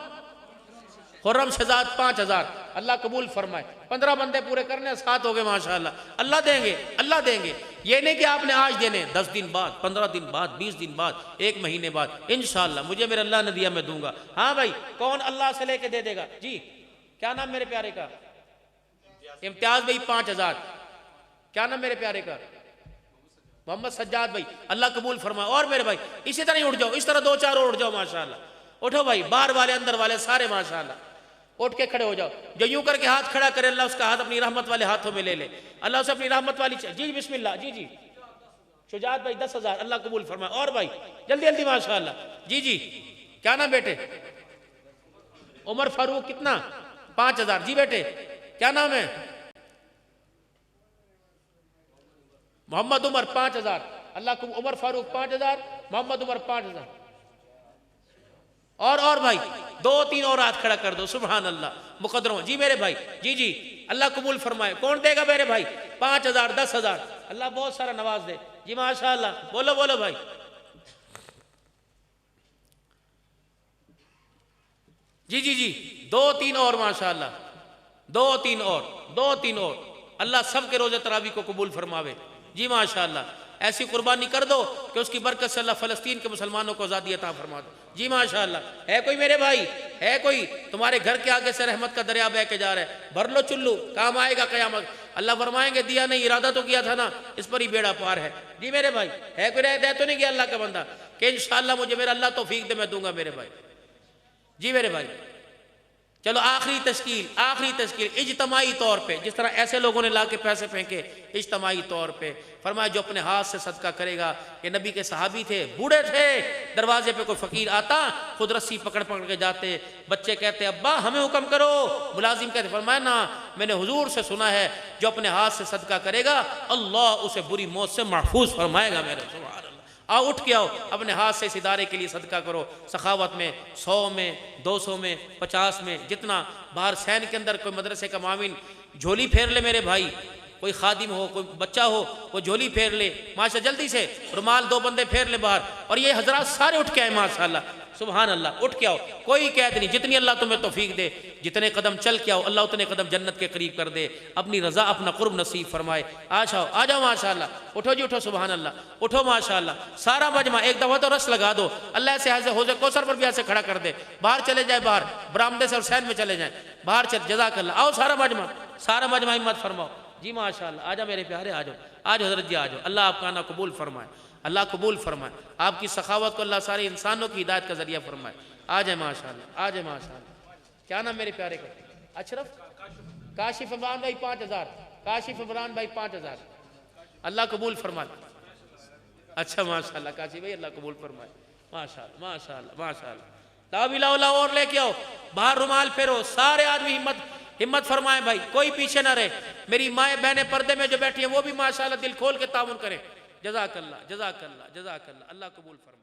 خرم شہزاد 5,000، اللہ قبول فرمائے۔ 15 بندے پورے کرنے، 7 ہو گئے ماشاءاللہ، اللہ دیں گے، اللہ دیں گے۔ یہ نہیں کہ آپ نے آج دینے، 10 دن بعد، 15 دن بعد، 20 دن بعد، 1 مہینے بعد، انشاءاللہ مجھے میرے اللہ نے دیا میں دوں گا۔ ہاں بھائی کون اللہ سے لے کے دے دے گا؟ جی کیا نام میرے پیارے کا؟ امتیاز بھائی 5,000، کیا نام میرے پیارے کا؟ محمد سجاد بھائی، اللہ قبول فرمائے۔ اور میرے بھائی اسی طرح ہی اٹھ جاؤ، اس طرح 2-4 اور اٹھ جاؤ ماشاءاللہ، اٹھو بھائی، باہر والے اندر والے سارے ماشاءاللہ اٹھ کے کھڑے ہو جاؤ، جو یوں کر کے ہاتھ کھڑا کرے اللہ اس کا ہاتھ اپنی رحمت والے ہاتھوں میں لے لے، اللہ اسے اپنی رحمت والی جی بسم اللہ، جی جی شجاعت بھائی 10,000 اللہ قبول فرمائے. اور بھائی جلدی جلدی ماشاءاللہ. جی جی کیا نام بیٹے؟ عمر فاروق کتنا؟ 5,000. جی بیٹے کیا نام ہے؟ محمد عمر 5,000. اللہ کو عمر فاروق 5,000، محمد عمر 5,000. اور بھائی 2-3 اور ہاتھ کھڑا کر دو. سبحان اللہ مقدروں. جی میرے بھائی جی جی اللہ قبول فرمائے. کون دے گا میرے بھائی؟ 5,000 10,000 اللہ بہت سارا نواز دے. جی ماشاءاللہ بولو بولو بھائی. جی جی جی 2-3 اور ماشاءاللہ 2-3 اور اللہ سب کے روزہ تراویح کو قبول فرماوے. جی ماشاءاللہ ایسی قربانی کر دو کہ اس کی برکت سے اللہ فلسطین کے مسلمانوں کو آزادی عطا فرما دو. جی ماشاءاللہ. ہے کوئی میرے بھائی؟ ہے کوئی؟ تمہارے گھر کے آگے سے رحمت کا دریا بہہ کے جا رہا ہے، بھر لو چلو، کام آئے گا قیامت. اللہ فرمائیں گے دیا نہیں، ارادہ تو کیا تھا نا، اس پر ہی بیڑا پار ہے. جی میرے بھائی ہے کوئی؟ دے تو نہیں کیا اللہ کا بندہ کہ انشاءاللہ مجھے میرا اللہ توفیق دے میں دوں گا میرے بھائی. جی میرے بھائی چلو آخری تشکیل اجتماعی طور پہ، جس طرح ایسے لوگوں نے لا کے پیسے پھینکے، اجتماعی طور پہ فرمایا جو اپنے ہاتھ سے صدقہ کرے گا. یہ نبی کے صحابی تھے، بوڑھے تھے، دروازے پہ کوئی فقیر آتا خود رسی پکڑ کے جاتے. بچے کہتے ابا ہمیں حکم کرو، ملازم کہتے فرمایا نا میں نے حضور سے سنا ہے جو اپنے ہاتھ سے صدقہ کرے گا اللہ اسے بری موت سے محفوظ فرمائے گا. میرے سبحان اللہ. آؤ اٹھ کے آؤ اپنے ہاتھ سے اس ادارے کے لیے صدقہ کرو. سخاوت میں 100 میں 200 میں 50 میں جتنا. باہر سین کے اندر کوئی مدرسے کا معاون جھولی پھیر لے میرے بھائی، کوئی خادم ہو کوئی بچہ ہو وہ جھولی پھیر لے ماشاء جلدی سے. رومال 2 بندے پھیر لے باہر. اور یہ حضرات سارے اٹھ کے آئے ماشاءاللہ. سبحان اللہ. اٹھ کے آؤ، کوئی قید نہیں. جتنی اللہ تمہیں توفیق دے جتنے قدم چل کے آؤ اللہ اتنے قدم جنت کے قریب کر دے، اپنی رضا اپنا قرب نصیب فرمائے. آ جاؤ ماشاءاللہ. اٹھو جی اٹھو. سبحان اللہ. اٹھو ماشاءاللہ. سارا مجمع ایک دفعہ تو رس لگا دو. اللہ سے حوض کوثر پر بھی ایسے کھڑا کر دے. باہر چلے جائے، باہر برآمدے سے اور سین میں چلے جائیں، باہر چل. جزاک اللہ. آؤ سارا مجمع ہمت فرماؤ. جی ماشاءاللہ. آ جاؤ میرے پیارے، آ جاؤ حضرت جی آ جاؤ. اللہ آپ کا آنا قبول فرمائے، اللہ قبول فرمائے. آپ کی سخاوت کو اللہ سارے انسانوں کی ہدایت کا ذریعہ فرمائے. آ جائیں ماشاءاللہ. آ جائیں ماشاءاللہ. کیا نام میرے پیارے کا؟ اشرف کاشف عمران بھائی 5,000. کاشف عمران بھائی 5,000 اللہ قبول فرمائے. اچھا ماشاءاللہ کاشف بھائی اللہ قبول فرمائے. ماشاءاللہ ماشاءاللہ ماشاءاللہ. لاؤ اور لے کے آؤ. باہر رومال پھیرو. سارے آدمی ہمت فرمائیں بھائی، کوئی پیچھے نہ رہے. میری مائیں بہنیں پردے میں جو بیٹھی ہیں وہ بھی ماشاءاللہ دل کھول کے تعاون کریں. جزاک اللہ جزاک اللہ جزاک اللہ. اللہ قبول فرمائے.